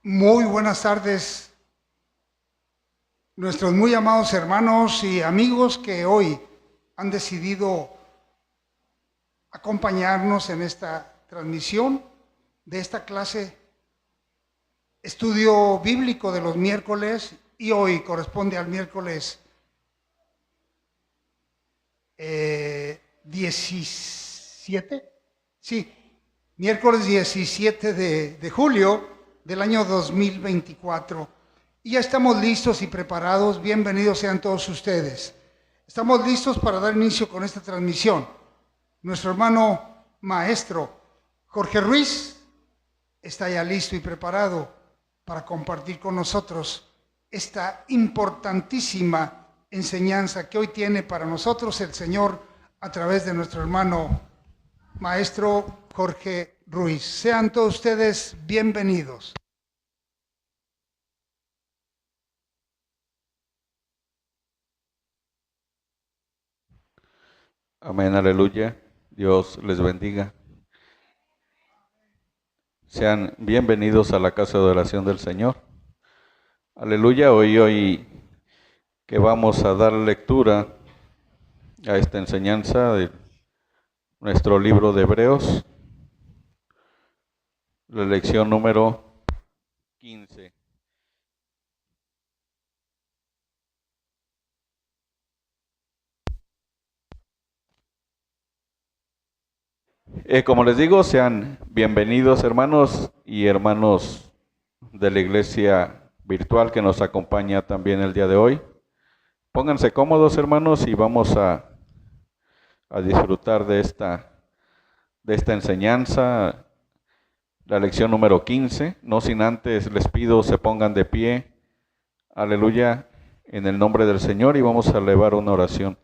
Muy buenas tardes, nuestros muy amados hermanos y amigos que hoy han decidido acompañarnos en esta transmisión de esta clase estudio bíblico de los miércoles y hoy corresponde al miércoles 17, sí, miércoles 17 de julio del año 2024. Y ya estamos listos y preparados. Bienvenidos sean todos ustedes. Estamos listos para dar inicio con esta transmisión. Nuestro hermano maestro Jorge Ruiz está ya listo y preparado para compartir con nosotros esta importantísima enseñanza que hoy tiene para nosotros el Señor a través de nuestro hermano maestro Jorge Ruiz. Sean todos ustedes bienvenidos. Amén, aleluya. Dios les bendiga. Sean bienvenidos a la casa de oración del Señor. Aleluya, hoy que vamos a dar lectura a esta enseñanza de nuestro libro de Hebreos, la lección número 15. Como les digo, sean bienvenidos hermanos y hermanos de la iglesia virtual que nos acompaña también el día de hoy. Pónganse cómodos hermanos y vamos a disfrutar de esta enseñanza, la lección número 15. No sin antes les pido se pongan de pie, aleluya, en el nombre del Señor y vamos a elevar una oración.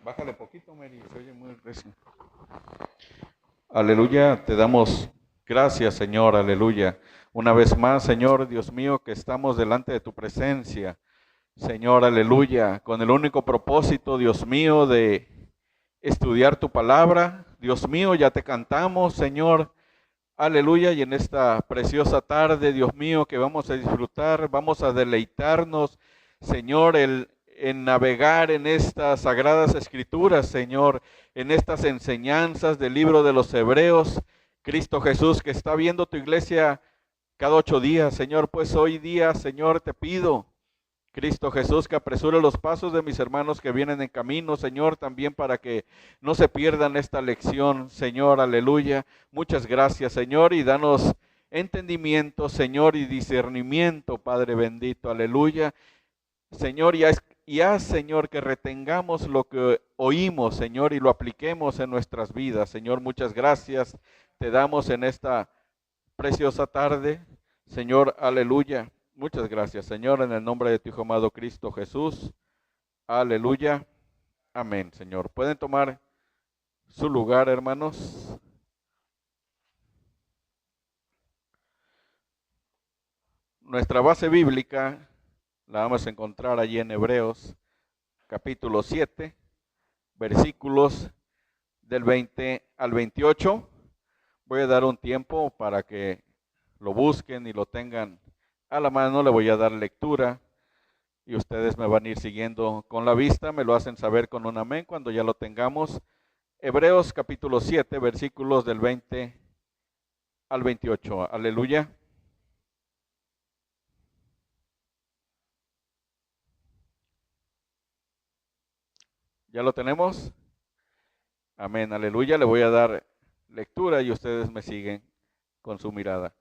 Bájale poquito, Mary, se oye muy recio. Aleluya, te damos gracias, Señor, aleluya. Una vez más, Señor, Dios mío, que estamos delante de tu presencia, Señor, aleluya, con el único propósito, Dios mío, de estudiar tu palabra. Dios mío, ya te cantamos, Señor, aleluya, y en esta preciosa tarde, Dios mío, que vamos a disfrutar, vamos a deleitarnos, Señor, en navegar en estas sagradas escrituras, Señor, en estas enseñanzas del libro de los Hebreos. Cristo Jesús, que está viendo tu iglesia cada 8 días, Señor, pues hoy día, Señor, te pido, Cristo Jesús, que apresure los pasos de mis hermanos que vienen en camino, Señor, también para que no se pierdan esta lección, Señor, aleluya. Muchas gracias, Señor, y danos entendimiento, Señor, y discernimiento, Padre bendito, aleluya. Señor, y haz, Señor, que retengamos lo que oímos, Señor, y lo apliquemos en nuestras vidas. Señor, muchas gracias te damos en esta preciosa tarde, Señor, aleluya. Muchas gracias, Señor, en el nombre de tu Hijo amado Cristo Jesús. Aleluya. Amén, Señor. ¿Pueden tomar su lugar, hermanos? Nuestra base bíblica la vamos a encontrar allí en Hebreos, capítulo 7, versículos del 20 al 28. Voy a dar un tiempo para que lo busquen y lo tengan a la mano. Le voy a dar lectura y ustedes me van a ir siguiendo con la vista. Me lo hacen saber con un amén cuando ya lo tengamos. Hebreos capítulo 7, versículos del 20 al 28. Aleluya. ¿Ya lo tenemos? Amén, aleluya. Le voy a dar lectura y ustedes me siguen con su mirada.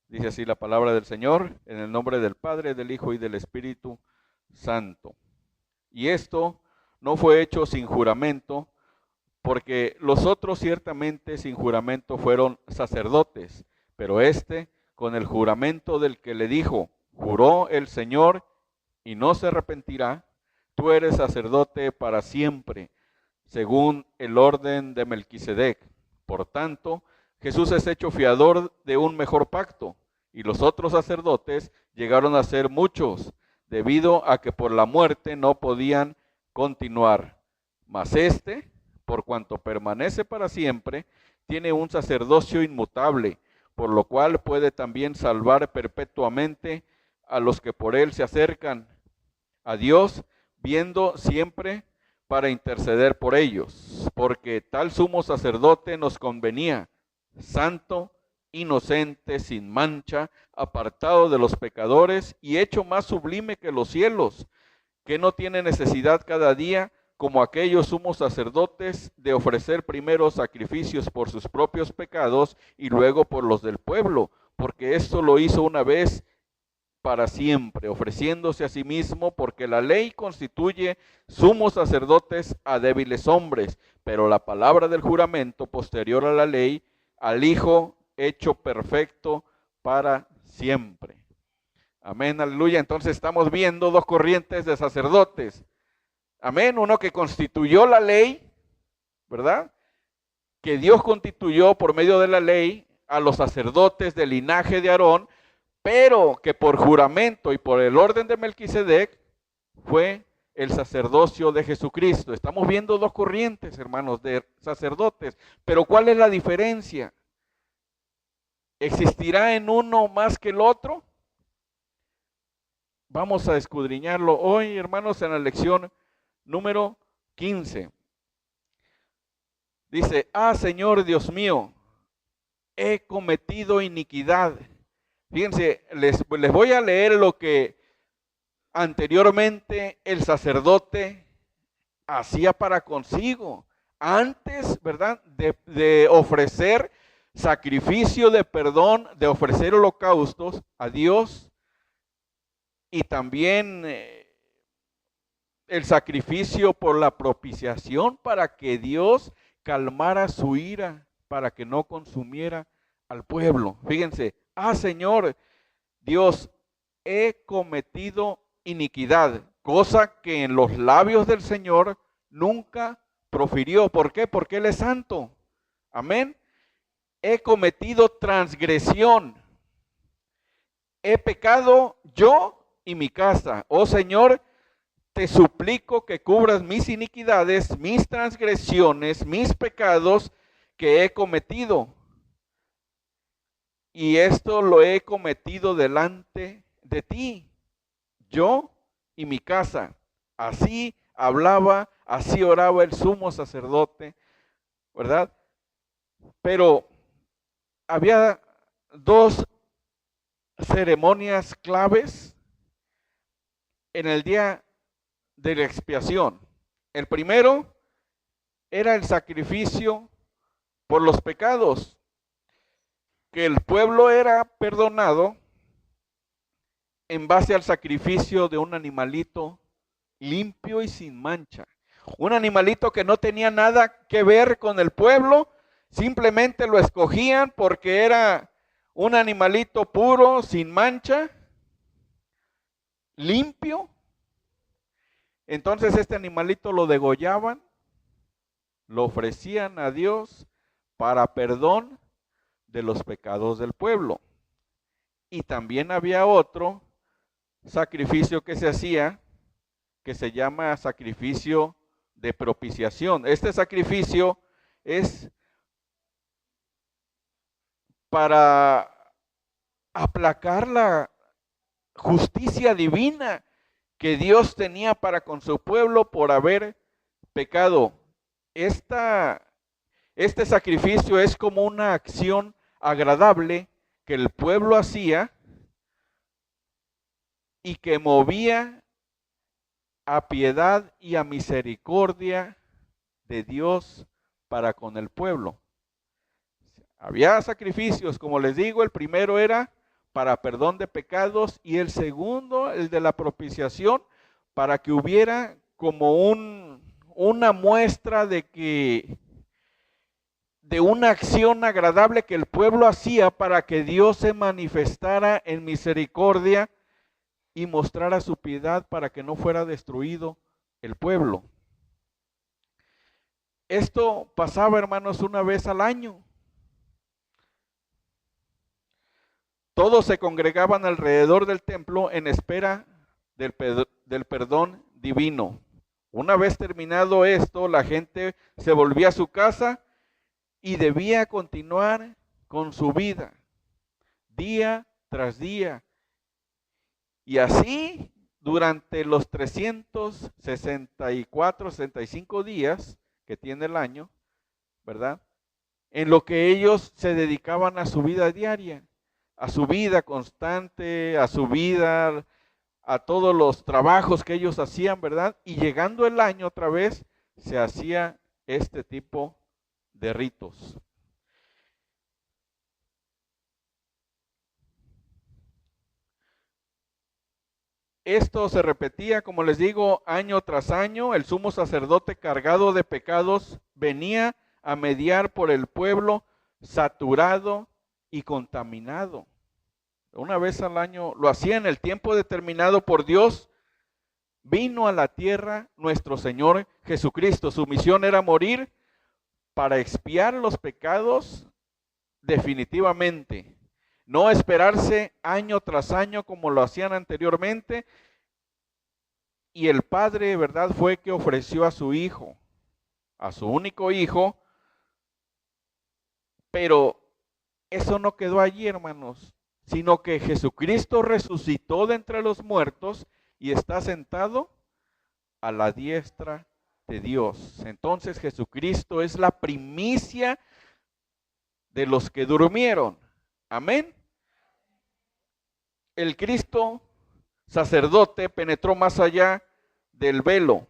Dice así la palabra del Señor, en el nombre del Padre, del Hijo y del Espíritu Santo. Y esto no fue hecho sin juramento, porque los otros ciertamente sin juramento fueron sacerdotes, pero este con el juramento del que le dijo, juró el Señor y no se arrepentirá, tú eres sacerdote para siempre, según el orden de Melquisedec. Por tanto, Jesús es hecho fiador de un mejor pacto, y los otros sacerdotes llegaron a ser muchos, debido a que por la muerte no podían continuar. Mas por cuanto permanece para siempre, tiene un sacerdocio inmutable, por lo cual puede también salvar perpetuamente a los que por él se acercan a Dios, viendo siempre para interceder por ellos, porque tal sumo sacerdote nos convenía, santo, inocente, sin mancha, apartado de los pecadores y hecho más sublime que los cielos, que no tiene necesidad cada día, como aquellos sumos sacerdotes, de ofrecer primero sacrificios por sus propios pecados y luego por los del pueblo, porque esto lo hizo una vez para siempre, ofreciéndose a sí mismo, porque la ley constituye sumos sacerdotes a débiles hombres, pero la palabra del juramento posterior a la ley, al Hijo hecho perfecto para siempre. Amén, aleluya. Entonces estamos viendo dos corrientes de sacerdotes. Amén, uno que constituyó la ley, ¿verdad? Que Dios constituyó por medio de la ley a los sacerdotes del linaje de Aarón, pero que por juramento y por el orden de Melquisedec fue el sacerdocio de Jesucristo. Estamos viendo dos corrientes, hermanos, de sacerdotes, pero ¿cuál es la diferencia? ¿Existirá en uno más que el otro? Vamos a escudriñarlo hoy, hermanos, en la lección número 15. Dice, Señor Dios mío, he cometido iniquidad. Fíjense, les voy a leer lo que anteriormente el sacerdote hacía para consigo. Antes, ¿verdad?, de ofrecer sacrificio de perdón, de ofrecer holocaustos a Dios, y también el sacrificio por la propiciación para que Dios calmara su ira, para que no consumiera al pueblo. Fíjense, Señor Dios, he cometido iniquidad, cosa que en los labios del Señor nunca profirió. ¿Por qué? Porque Él es santo. Amén. He cometido transgresión. He pecado yo y mi casa. Oh Señor, te suplico que cubras mis iniquidades, mis transgresiones, mis pecados que he cometido. Y esto lo he cometido delante de ti, yo y mi casa. Así hablaba, así oraba el sumo sacerdote, ¿verdad? Pero había dos ceremonias claves en el día de la expiación. El primero era el sacrificio por los pecados, que el pueblo era perdonado en base al sacrificio de un animalito limpio y sin mancha. Un animalito que no tenía nada que ver con el pueblo, simplemente lo escogían porque era un animalito puro, sin mancha, limpio. Entonces este animalito lo degollaban, lo ofrecían a Dios para perdón de los pecados del pueblo. Y también había otro sacrificio que se hacía, que se llama sacrificio de propiciación. Este sacrificio es para aplacar la justicia divina que Dios tenía para con su pueblo por haber pecado. Este sacrificio es como una acción agradable que el pueblo hacía y que movía a piedad y a misericordia de Dios para con el pueblo. Había sacrificios, como les digo, el primero era para perdón de pecados y el segundo, el de la propiciación, para que hubiera como una muestra de una acción agradable que el pueblo hacía para que Dios se manifestara en misericordia y mostrara su piedad para que no fuera destruido el pueblo. Esto pasaba, hermanos, una vez al año. Todos se congregaban alrededor del templo en espera del perdón divino. Una vez terminado esto, la gente se volvía a su casa y debía continuar con su vida. día tras día. Y así durante los 364, 65 días que tiene el año, ¿verdad? En lo que ellos se dedicaban a su vida diaria, a su vida constante, a su vida, a todos los trabajos que ellos hacían, ¿verdad? Y llegando el año otra vez, se hacía este tipo de ritos. Esto se repetía, como les digo, año tras año. El sumo sacerdote cargado de pecados venía a mediar por el pueblo saturado y contaminado. Una vez al año lo hacía en el tiempo determinado por Dios. Vino a la tierra nuestro Señor Jesucristo. Su misión era morir para expiar los pecados definitivamente. No esperarse año tras año como lo hacían anteriormente. Y el Padre, ¿verdad?, fue que ofreció a su Hijo, a su único Hijo. Pero eso no quedó allí, hermanos, sino que Jesucristo resucitó de entre los muertos y está sentado a la diestra de Dios. Entonces Jesucristo es la primicia de los que durmieron. Amén. El Cristo sacerdote penetró más allá del velo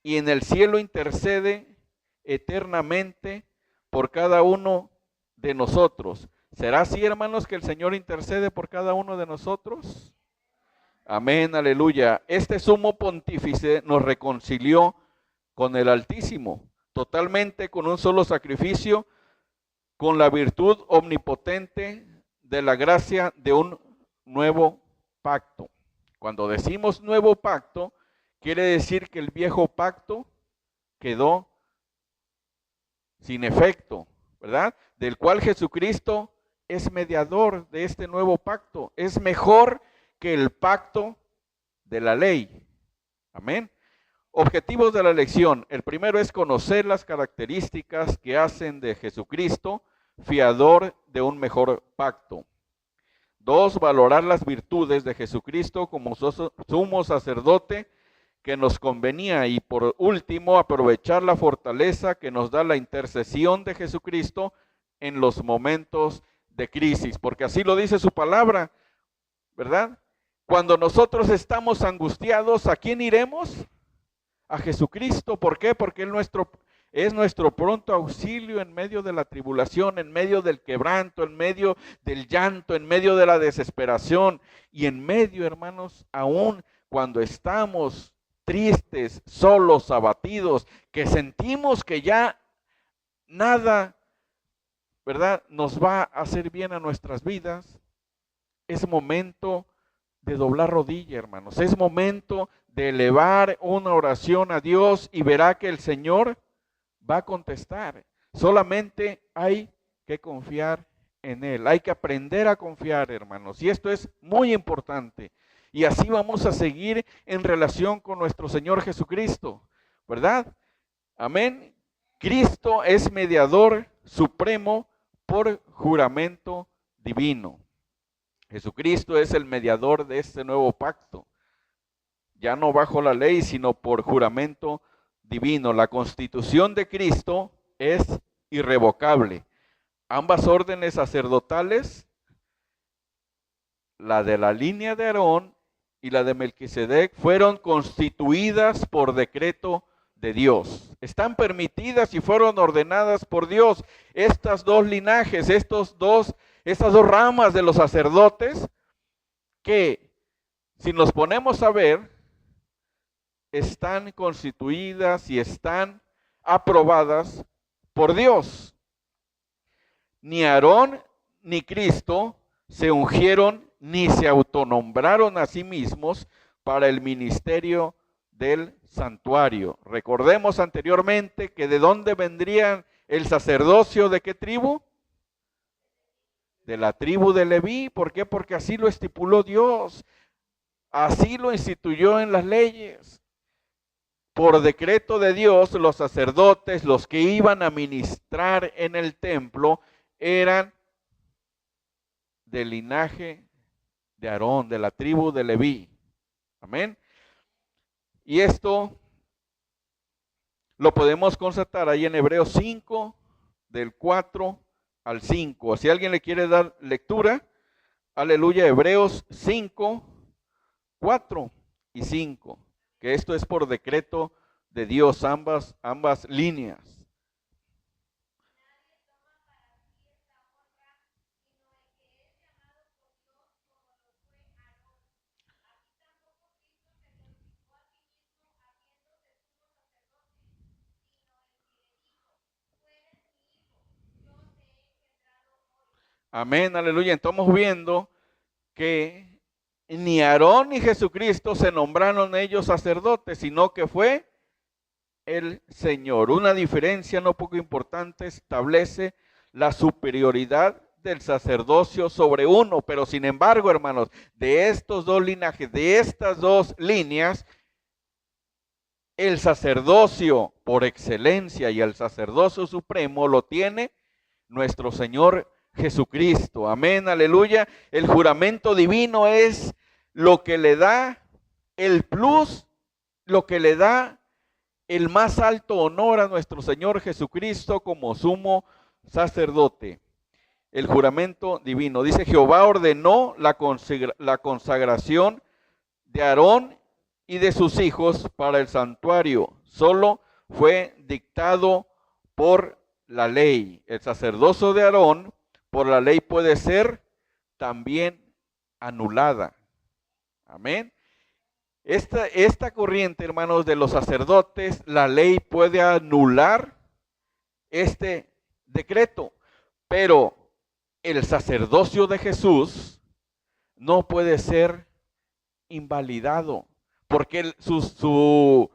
y en el cielo intercede eternamente por cada uno de nosotros. ¿Será así, hermanos, que el Señor intercede por cada uno de nosotros? Amén, aleluya. Este sumo pontífice nos reconcilió con el Altísimo, totalmente con un solo sacrificio, con la virtud omnipotente de la gracia de un nuevo pacto. Cuando decimos nuevo pacto, quiere decir que el viejo pacto quedó sin efecto, ¿verdad? Del cual Jesucristo es mediador de este nuevo pacto. Es mejor que el pacto de la ley. Amén. Objetivos de la lección. El primero es conocer las características que hacen de Jesucristo fiador de un mejor pacto. 2, valorar las virtudes de Jesucristo como sumo sacerdote que nos convenía. Y por último, aprovechar la fortaleza que nos da la intercesión de Jesucristo en los momentos de crisis, porque así lo dice su palabra, ¿verdad? Cuando nosotros estamos angustiados, ¿a quién iremos? A Jesucristo. ¿Por qué? Porque Él es nuestro pronto auxilio en medio de la tribulación, en medio del quebranto, en medio del llanto, en medio de la desesperación y en medio, hermanos, aún cuando estamos tristes, solos, abatidos, que sentimos que ya nada, ¿verdad?, nos va a hacer bien a nuestras vidas. Es momento de doblar rodilla, hermanos. Es momento de elevar una oración a Dios y verá que el Señor va a contestar. Solamente hay que confiar en Él. Hay que aprender a confiar, hermanos. Y esto es muy importante. Y así vamos a seguir en relación con nuestro Señor Jesucristo, ¿verdad? Amén. Cristo es mediador supremo por juramento divino. Jesucristo es el mediador de este nuevo pacto, ya no bajo la ley, sino por juramento divino. La constitución de Cristo es irrevocable. Ambas órdenes sacerdotales, la de la línea de Aarón y la de Melquisedec, fueron constituidas por decreto de Dios. Están permitidas y fueron ordenadas por Dios. Estas dos linajes, estas dos ramas de los sacerdotes, que si nos ponemos a ver, están constituidas y están aprobadas por Dios. Ni Aarón ni Cristo se ungieron ni se autonombraron a sí mismos para el ministerio del santuario. Recordemos anteriormente que de dónde vendrían el sacerdocio, ¿de qué tribu? De la tribu de Leví. ¿Por qué? Porque así lo estipuló Dios, así lo instituyó en las leyes. Por decreto de Dios, los sacerdotes, los que iban a ministrar en el templo, eran del linaje de Aarón, de la tribu de Leví. Amén. Y esto lo podemos constatar ahí en Hebreos 5, del 4 al 5. Si alguien le quiere dar lectura, aleluya, Hebreos 5, 4 y 5. Que esto es por decreto de Dios, ambas líneas. Amén, aleluya. Estamos viendo que ni Aarón ni Jesucristo se nombraron ellos sacerdotes, sino que fue el Señor. Una diferencia no poco importante establece la superioridad del sacerdocio sobre uno, pero sin embargo, hermanos, de estos dos linajes, de estas dos líneas, el sacerdocio por excelencia y el sacerdocio supremo lo tiene nuestro Señor Jesucristo. Amén, aleluya. El juramento divino es lo que le da el plus, lo que le da el más alto honor a nuestro Señor Jesucristo como sumo sacerdote. El juramento divino. Dice, Jehová ordenó la consagración de Aarón y de sus hijos para el santuario. Solo fue dictado por la ley. El sacerdocio de Aarón por la ley puede ser también anulada. Amén. Esta corriente, hermanos, de los sacerdotes, la ley puede anular este decreto, pero el sacerdocio de Jesús no puede ser invalidado, porque su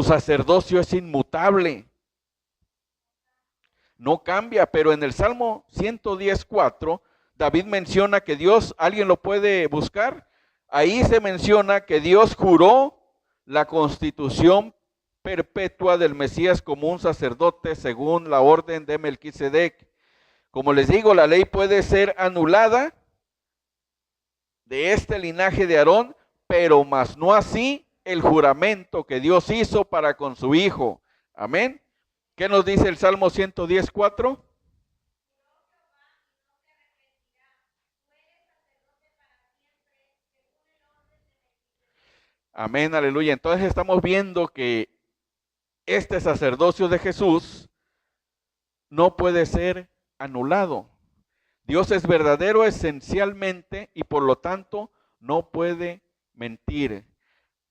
sacerdocio es inmutable, no cambia. Pero en el Salmo 110:4, David menciona que Dios, ¿alguien lo puede buscar? Ahí se menciona que Dios juró la constitución perpetua del Mesías como un sacerdote según la orden de Melquisedec. Como les digo, la ley puede ser anulada de este linaje de Aarón, pero más no así el juramento que Dios hizo para con su Hijo. Amén. ¿Qué nos dice el Salmo 110:4? Amén, aleluya. Entonces estamos viendo que este sacerdocio de Jesús no puede ser anulado. Dios es verdadero esencialmente y por lo tanto no puede mentir.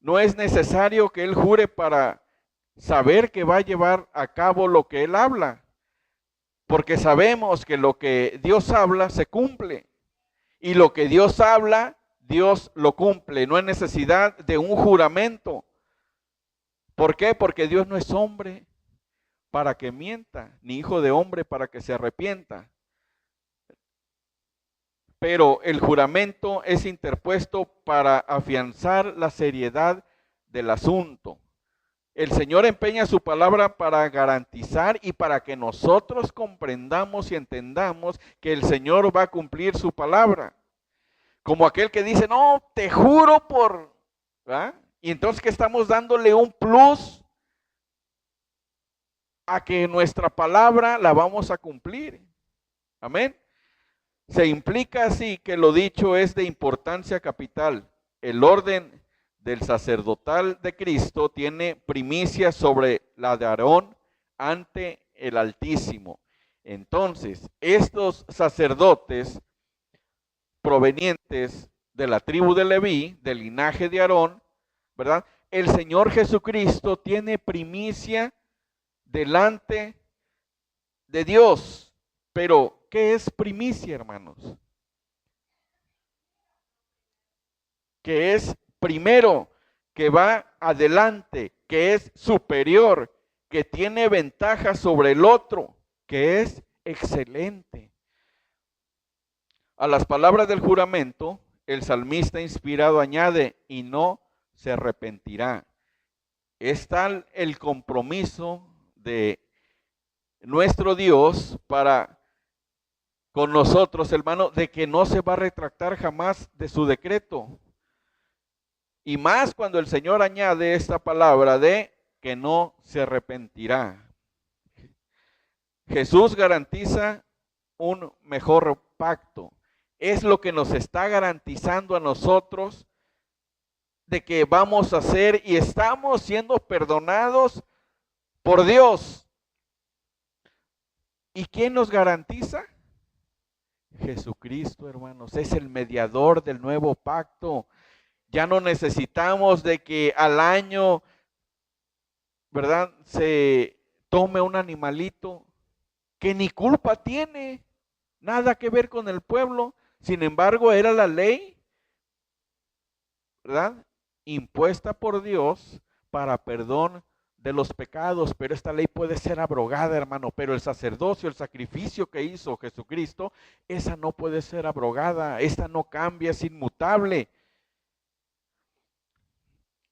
No es necesario que Él jure para saber que va a llevar a cabo lo que Él habla, porque sabemos que lo que Dios habla se cumple y lo que Dios habla, Dios lo cumple. No hay necesidad de un juramento. ¿Por qué? Porque Dios no es hombre para que mienta, ni hijo de hombre para que se arrepienta. Pero el juramento es interpuesto para afianzar la seriedad del asunto. El Señor empeña su palabra para garantizar y para que nosotros comprendamos y entendamos que el Señor va a cumplir su palabra. Como aquel que dice, no, te juro por... ¿verdad? Y entonces que estamos dándole un plus a que nuestra palabra la vamos a cumplir. Amén. Se implica así que lo dicho es de importancia capital. El orden del sacerdotal de Cristo tiene primicia sobre la de Aarón ante el Altísimo. Entonces, estos sacerdotes provenientes de la tribu de Leví, del linaje de Aarón, ¿verdad? El Señor Jesucristo tiene primicia delante de Dios. Pero, ¿qué es primicia, hermanos? Que es primero, que va adelante, que es superior, que tiene ventaja sobre el otro, que es excelente. A las palabras del juramento, el salmista inspirado añade, y no se arrepentirá. Es tal el compromiso de nuestro Dios para con nosotros, hermano, de que no se va a retractar jamás de su decreto. Y más cuando el Señor añade esta palabra de que no se arrepentirá. Jesús garantiza un mejor pacto. Es lo que nos está garantizando a nosotros de que vamos a ser y estamos siendo perdonados por Dios. ¿Y quién nos garantiza? Jesucristo, hermanos, es el mediador del nuevo pacto. Ya no necesitamos de que al año, ¿verdad?, se tome un animalito que ni culpa tiene, nada que ver con el pueblo. Sin embargo, era la ley, ¿verdad?, impuesta por Dios para perdón de los pecados, pero esta ley puede ser abrogada, hermano, pero el sacerdocio, el sacrificio que hizo Jesucristo, esa no puede ser abrogada, esta no cambia, es inmutable.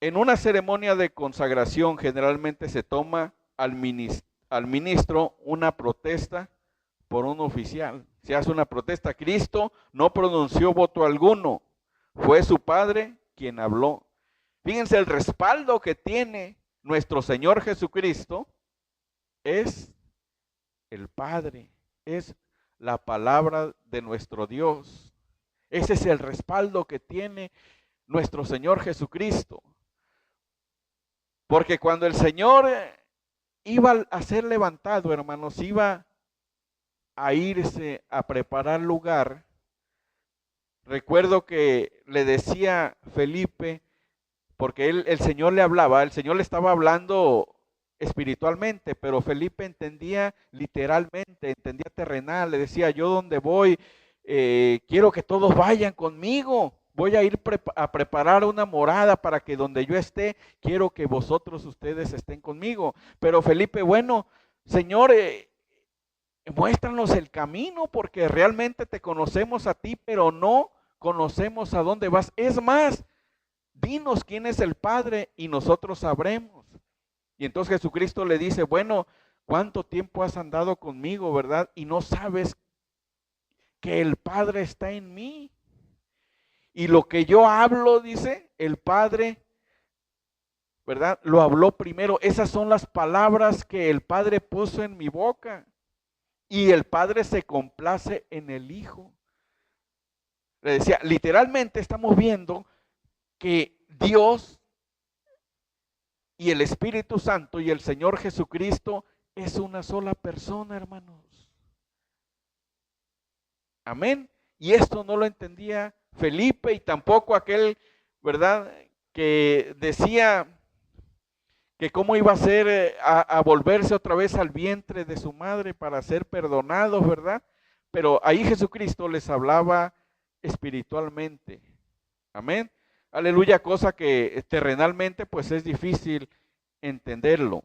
En una ceremonia de consagración generalmente se toma al ministro una protesta por un oficial. Se hace una protesta. Cristo no pronunció voto alguno, fue su Padre quien habló. Fíjense el respaldo que tiene nuestro Señor Jesucristo, es el Padre, es la palabra de nuestro Dios. Ese es el respaldo que tiene nuestro Señor Jesucristo. Porque cuando el Señor iba a ser levantado, hermanos, iba a irse a preparar lugar, recuerdo que le decía Felipe, porque el Señor le hablaba, el Señor le estaba hablando espiritualmente, pero Felipe entendía literalmente, entendía terrenal, le decía, yo donde voy, quiero que todos vayan conmigo, voy a ir a preparar una morada para que donde yo esté, quiero que vosotros ustedes estén conmigo. Pero Felipe, bueno, Señor, muéstranos el camino porque realmente te conocemos a ti, pero no conocemos a dónde vas. Es más, dinos quién es el Padre y nosotros sabremos. Y entonces Jesucristo le dice, bueno, ¿cuánto tiempo has andado conmigo, verdad? Y no sabes que el Padre está en mí. Y lo que yo hablo, dice, el Padre, ¿verdad?, lo habló primero. Esas son las palabras que el Padre puso en mi boca. Y el Padre se complace en el Hijo. Le decía, literalmente estamos viendo que Dios y el Espíritu Santo y el Señor Jesucristo es una sola persona, hermanos. Amén. Y esto no lo entendía Felipe y tampoco aquel, ¿verdad?, que decía que cómo iba a ser a volverse otra vez al vientre de su madre para ser perdonados, ¿verdad? Pero ahí Jesucristo les hablaba espiritualmente. Amén. Aleluya, cosa que terrenalmente pues es difícil entenderlo.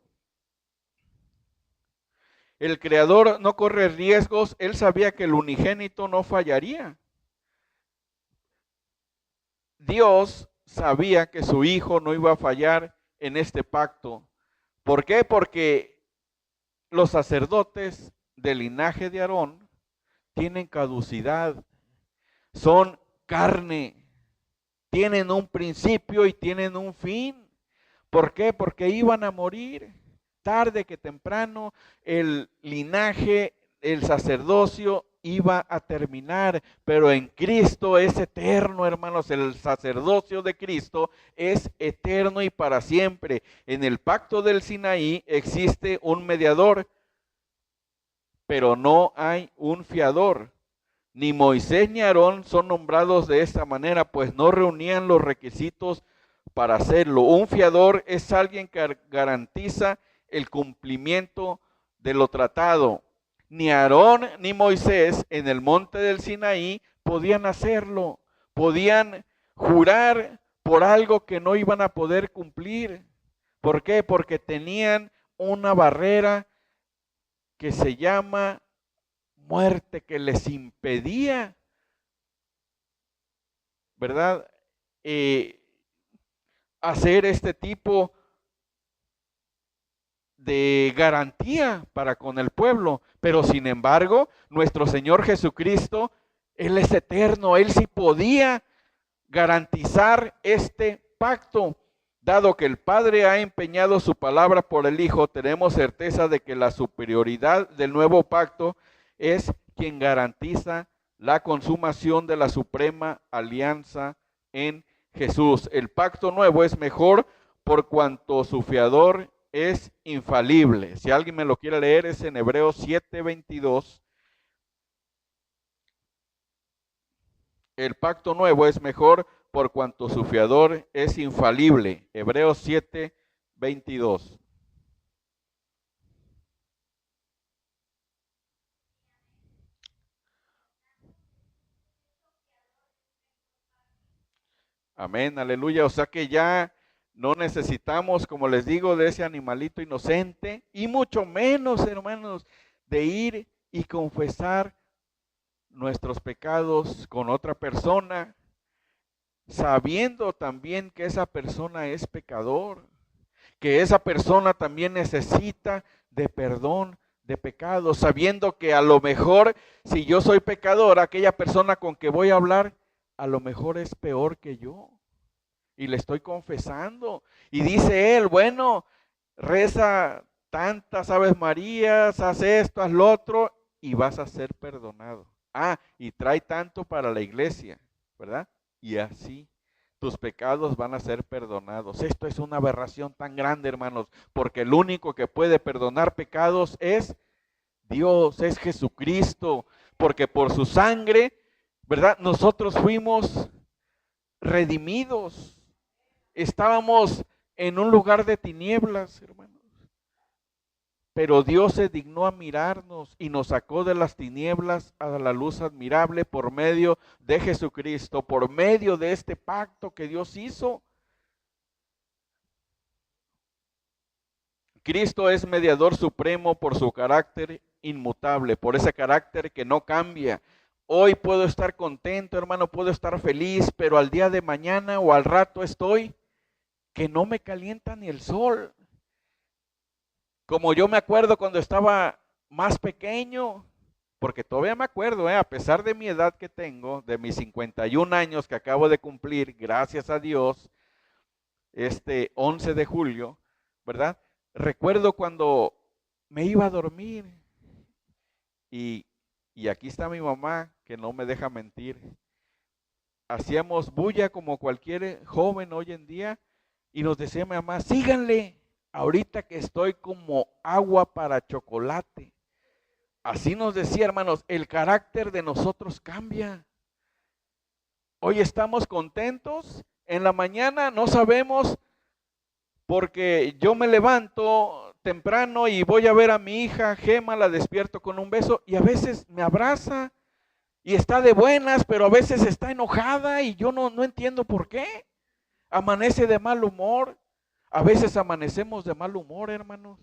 El Creador no corre riesgos, Él sabía que el unigénito no fallaría. Dios sabía que su Hijo no iba a fallar en este pacto. ¿Por qué? Porque los sacerdotes del linaje de Aarón tienen caducidad, son carne, tienen un principio y tienen un fin. ¿Por qué? Porque iban a morir. Tarde que temprano el linaje, el sacerdocio iba a terminar, pero en Cristo es eterno, hermanos. El sacerdocio de Cristo es eterno y para siempre. En el pacto del Sinaí existe un mediador, pero no hay un fiador. Ni Moisés ni Aarón son nombrados de esta manera, pues no reunían los requisitos para hacerlo. Un fiador es alguien que garantiza el cumplimiento de lo tratado. Ni Aarón ni Moisés en el monte del Sinaí podían hacerlo. Podían jurar por algo que no iban a poder cumplir. ¿Por qué? Porque tenían una barrera que se llama muerte, que les impedía, ¿verdad?, hacer este tipo de garantía para con el pueblo, pero sin embargo, nuestro Señor Jesucristo, Él es eterno, Él sí podía garantizar este pacto. Dado que el Padre ha empeñado su palabra por el Hijo, tenemos certeza de que la superioridad del nuevo pacto es quien garantiza la consumación de la suprema alianza en Jesús. El pacto nuevo es mejor por cuanto su fiador es infalible. Si alguien me lo quiere leer, es en Hebreos 7:22. El pacto nuevo es mejor por cuanto su fiador es infalible. Hebreos 7:22. Amén, aleluya. O sea que ya no necesitamos, como les digo, de ese animalito inocente y mucho menos, hermanos, de ir y confesar nuestros pecados con otra persona, sabiendo también que esa persona es pecador, que esa persona también necesita de perdón de pecados, sabiendo que a lo mejor si yo soy pecador, aquella persona con que voy a hablar, a lo mejor es peor que yo. Y le estoy confesando. Y dice él, bueno, reza tantas Aves Marías, haz esto, haz lo otro, y vas a ser perdonado. Ah, y trae tanto para la iglesia, ¿verdad? Y así tus pecados van a ser perdonados. Esto es una aberración tan grande, hermanos, porque el único que puede perdonar pecados es Dios, es Jesucristo, porque por su sangre, ¿verdad? Nosotros fuimos redimidos. Estábamos en un lugar de tinieblas, hermanos. Pero Dios se dignó a mirarnos y nos sacó de las tinieblas a la luz admirable por medio de Jesucristo, por medio de este pacto que Dios hizo. Cristo es mediador supremo por su carácter inmutable, por ese carácter que no cambia. Hoy puedo estar contento, hermano, puedo estar feliz, pero al día de mañana o al rato estoy que no me calienta ni el sol. Como yo me acuerdo cuando estaba más pequeño, porque todavía me acuerdo, a pesar de mi edad que tengo, de mis 51 años que acabo de cumplir, gracias a Dios, este 11 de julio, ¿verdad? Recuerdo cuando me iba a dormir y aquí está mi mamá que no me deja mentir. Hacíamos bulla como cualquier joven hoy en día y nos decía mi mamá, síganle, ahorita que estoy como agua para chocolate. Así nos decía, hermanos, el carácter de nosotros cambia. Hoy estamos contentos, en la mañana no sabemos porque yo me levanto temprano y voy a ver a mi hija Gema, la despierto con un beso y a veces me abraza y está de buenas, pero a veces está enojada y yo no entiendo por qué. Amanece de mal humor. A veces amanecemos de mal humor, hermanos.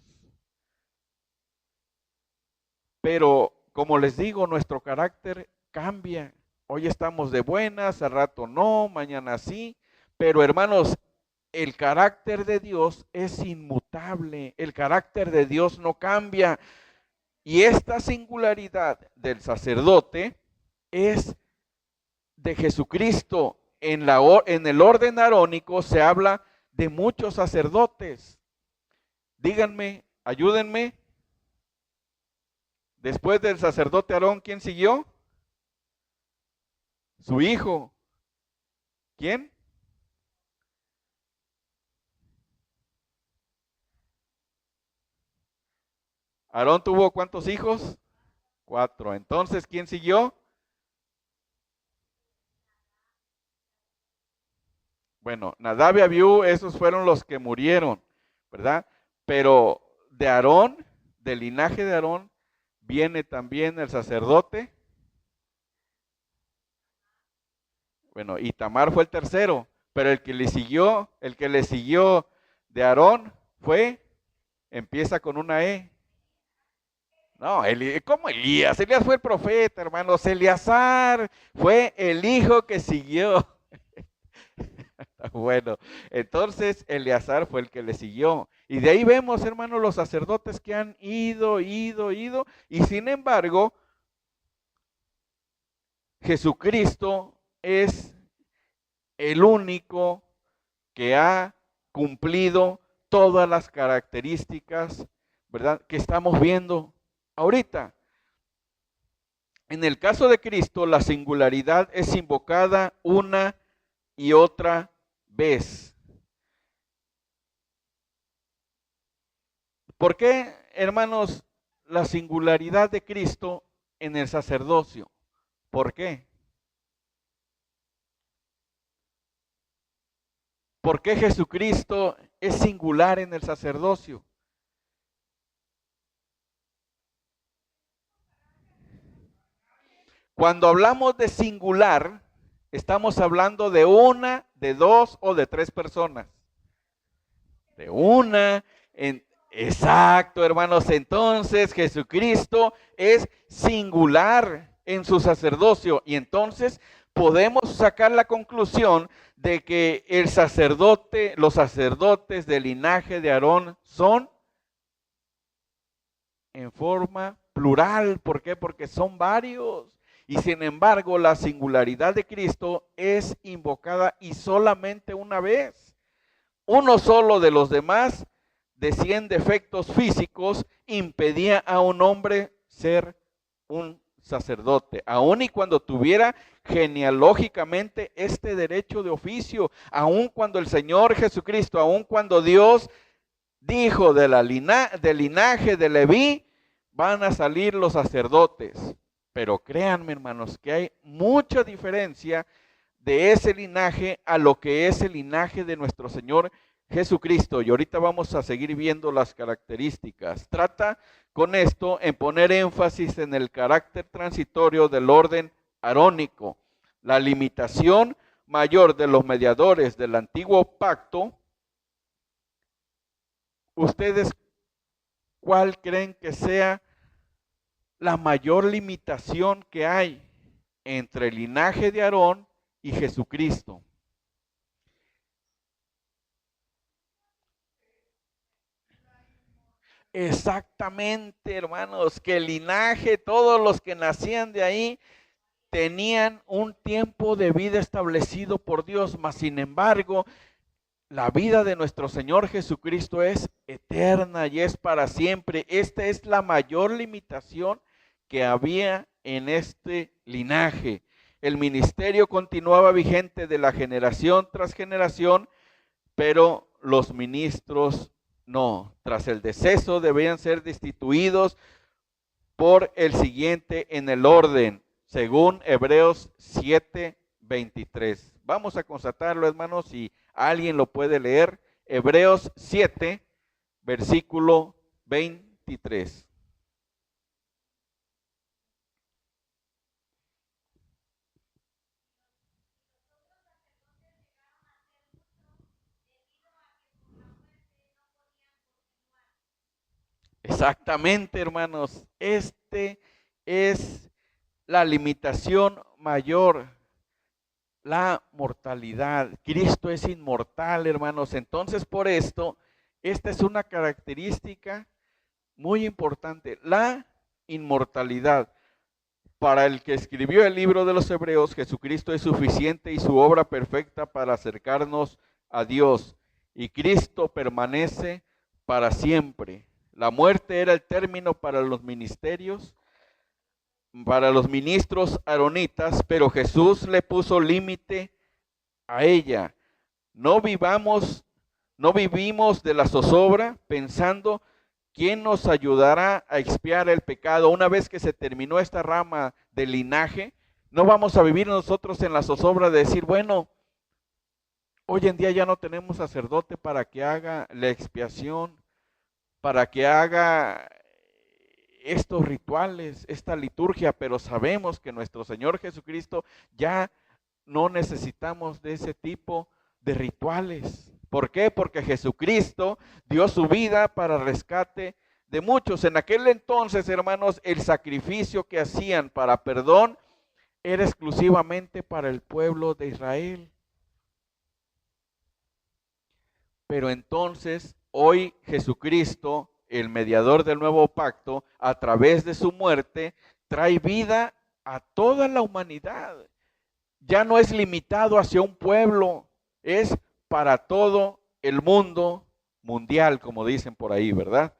Pero como les digo, nuestro carácter cambia. Hoy estamos de buenas, al rato no, mañana sí. Pero hermanos, el carácter de Dios es inmutable. El carácter de Dios no cambia. Y esta singularidad del sacerdote es de Jesucristo. En el orden arónico se habla de muchos sacerdotes. Díganme, ayúdenme. Después del sacerdote Aarón, ¿quién siguió? Su hijo. ¿Quién? Aarón tuvo ¿cuántos hijos? 4. Entonces, ¿quién siguió? Bueno, Nadab y Abiú, esos fueron los que murieron, ¿verdad? Pero de Aarón, del linaje de Aarón, viene también el sacerdote. Bueno, y Tamar fue el tercero, pero el que le siguió de Aarón fue, empieza con una E. No, ¿cómo Elías? Elías fue el profeta, hermanos. Eleazar fue el hijo que siguió. Bueno, entonces Eleazar fue el que le siguió. Y de ahí vemos, hermanos, los sacerdotes que han ido. Y sin embargo, Jesucristo es el único que ha cumplido todas las características, ¿verdad?, que estamos viendo ahorita. En el caso de Cristo, la singularidad es invocada una y otra vez. ¿Por qué, hermanos, la singularidad de Cristo en el sacerdocio? ¿Por qué? ¿Por qué Jesucristo es singular en el sacerdocio? Cuando hablamos de singular, estamos hablando de una, de dos o de tres personas. De una, exacto, hermanos. Entonces Jesucristo es singular en su sacerdocio. Y entonces podemos sacar la conclusión de que el sacerdote, los sacerdotes del linaje de Aarón son en forma plural. ¿Por qué? Porque son varios. Y sin embargo, la singularidad de Cristo es invocada y solamente una vez. Uno solo de los demás, de 100 defectos físicos, impedía a un hombre ser un sacerdote, aun y cuando tuviera genealógicamente este derecho de oficio, aun cuando el Señor Jesucristo, aun cuando Dios dijo del linaje de Leví, van a salir los sacerdotes. Pero créanme, hermanos, que hay mucha diferencia de ese linaje a lo que es el linaje de nuestro Señor Jesucristo. Y ahorita vamos a seguir viendo las características. Trata con esto en poner énfasis en el carácter transitorio del orden arónico. La limitación mayor de los mediadores del antiguo pacto. ¿Ustedes cuál creen que sea la mayor limitación que hay entre el linaje de Aarón y Jesucristo? Exactamente, hermanos, que el linaje, todos los que nacían de ahí, tenían un tiempo de vida establecido por Dios, mas sin embargo, la vida de nuestro Señor Jesucristo es eterna y es para siempre. Esta es la mayor limitación que había en este linaje. El ministerio continuaba vigente de la generación tras generación, pero los ministros no. Tras el deceso debían ser destituidos por el siguiente en el orden, según Hebreos 7:23. Vamos a constatarlo, hermanos, si alguien lo puede leer. Hebreos 7, versículo 23. Exactamente, hermanos. Este es la limitación mayor, la mortalidad. Cristo es inmortal, hermanos. Entonces, por esto, esta es una característica muy importante, la inmortalidad. Para el que escribió el libro de los Hebreos, Jesucristo es suficiente y su obra perfecta para acercarnos a Dios. Y Cristo permanece para siempre. La muerte era el término para los ministerios, para los ministros aaronitas, pero Jesús le puso límite a ella. No vivimos de la zozobra pensando quién nos ayudará a expiar el pecado. Una vez que se terminó esta rama del linaje, no vamos a vivir nosotros en la zozobra de decir, bueno, hoy en día ya no tenemos sacerdote para que haga la expiación, para que haga estos rituales, esta liturgia, pero sabemos que nuestro Señor Jesucristo ya no necesitamos de ese tipo de rituales. ¿Por qué? Porque Jesucristo dio su vida para rescate de muchos. En aquel entonces, hermanos, el sacrificio que hacían para perdón era exclusivamente para el pueblo de Israel. Pero entonces, hoy Jesucristo, el mediador del nuevo pacto, a través de su muerte, trae vida a toda la humanidad. Ya no es limitado hacia un pueblo, es para todo el mundo mundial, como dicen por ahí, ¿verdad?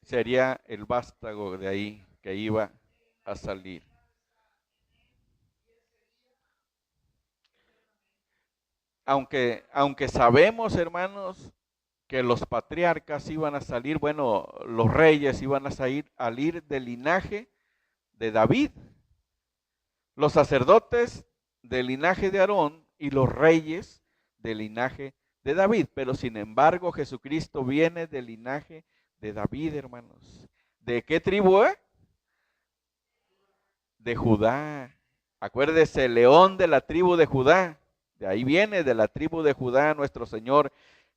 Sería el vástago de ahí que iba a salir. Aunque sabemos, hermanos, que los patriarcas iban a salir, bueno, los reyes iban a salir del linaje de David, los sacerdotes del linaje de Aarón y los reyes del linaje de David. Pero sin embargo, Jesucristo viene del linaje de David, hermanos. ¿De qué tribu es? De Judá. Acuérdese, león de la tribu de Judá. De ahí viene, de la tribu de Judá, nuestro Señor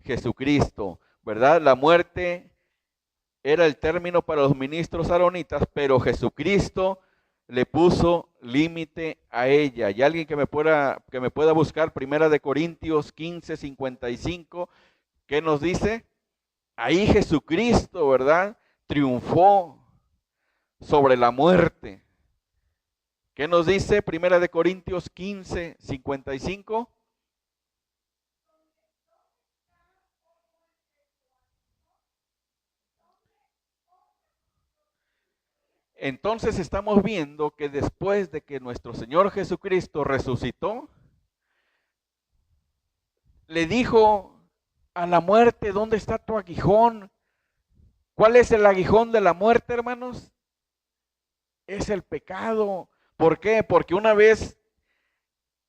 Jesucristo, ¿verdad? La muerte era el término para los ministros aaronitas, pero Jesucristo le puso límite a ella. Y alguien que me pueda buscar, Primera de Corintios 15:55, ¿qué nos dice? Ahí Jesucristo, ¿verdad? Triunfó sobre la muerte. ¿Qué nos dice Primera de Corintios 15:55? Entonces estamos viendo que después de que nuestro Señor Jesucristo resucitó, le dijo a la muerte, ¿dónde está tu aguijón? ¿Cuál es el aguijón de la muerte, hermanos? Es el pecado. ¿Por qué? Porque una vez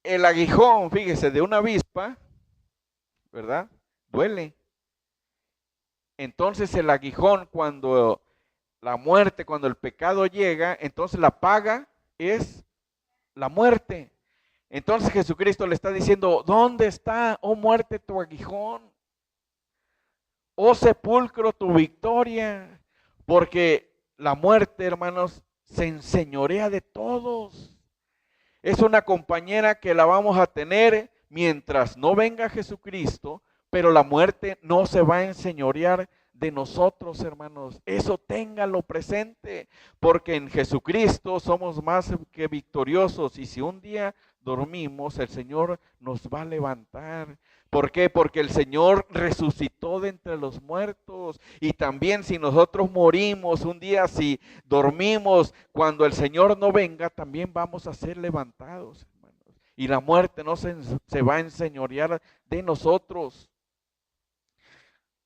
el aguijón, fíjese, de una avispa, ¿verdad? Duele. Entonces el aguijón, cuando la muerte, cuando el pecado llega, entonces la paga es la muerte. Entonces Jesucristo le está diciendo, ¿dónde está, oh muerte, tu aguijón? Oh sepulcro, tu victoria. Porque la muerte, hermanos, se enseñorea de todos. Es una compañera que la vamos a tener mientras no venga Jesucristo, pero la muerte no se va a enseñorear de nosotros, hermanos. Eso téngalo presente, porque en Jesucristo somos más que victoriosos, y si un día dormimos, el Señor nos va a levantar. ¿Por qué? Porque el Señor resucitó de entre los muertos. Y también si nosotros morimos un día, si dormimos, cuando el Señor no venga, también vamos a ser levantados, hermanos. Y la muerte no se va a enseñorear de nosotros.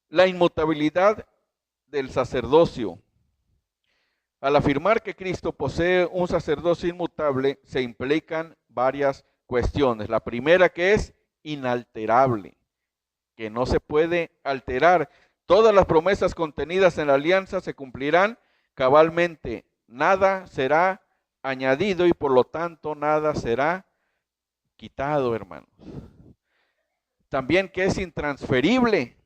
La inmutabilidad del sacerdocio. Al afirmar que Cristo posee un sacerdocio inmutable, se implican varias cuestiones. La primera, que es inalterable, que no se puede alterar. Todas las promesas contenidas en la alianza se cumplirán cabalmente. Nada será añadido y por lo tanto nada será quitado, hermanos. También que es intransferible,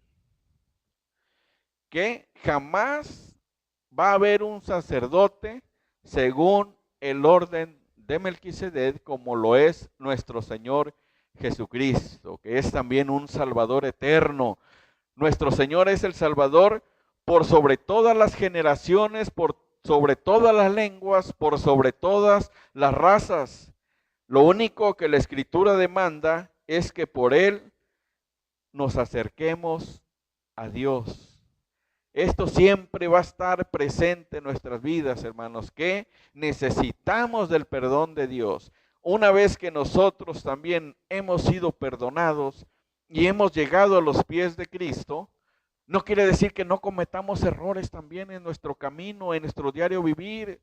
que jamás va a haber un sacerdote según el orden de Melquisedec, como lo es nuestro Señor Jesucristo, que es también un Salvador eterno. Nuestro Señor es el Salvador por sobre todas las generaciones, por sobre todas las lenguas, por sobre todas las razas. Lo único que la Escritura demanda es que por Él nos acerquemos a Dios. Esto siempre va a estar presente en nuestras vidas, hermanos, que necesitamos del perdón de Dios. Una vez que nosotros también hemos sido perdonados y hemos llegado a los pies de Cristo, no quiere decir que no cometamos errores también en nuestro camino, en nuestro diario vivir.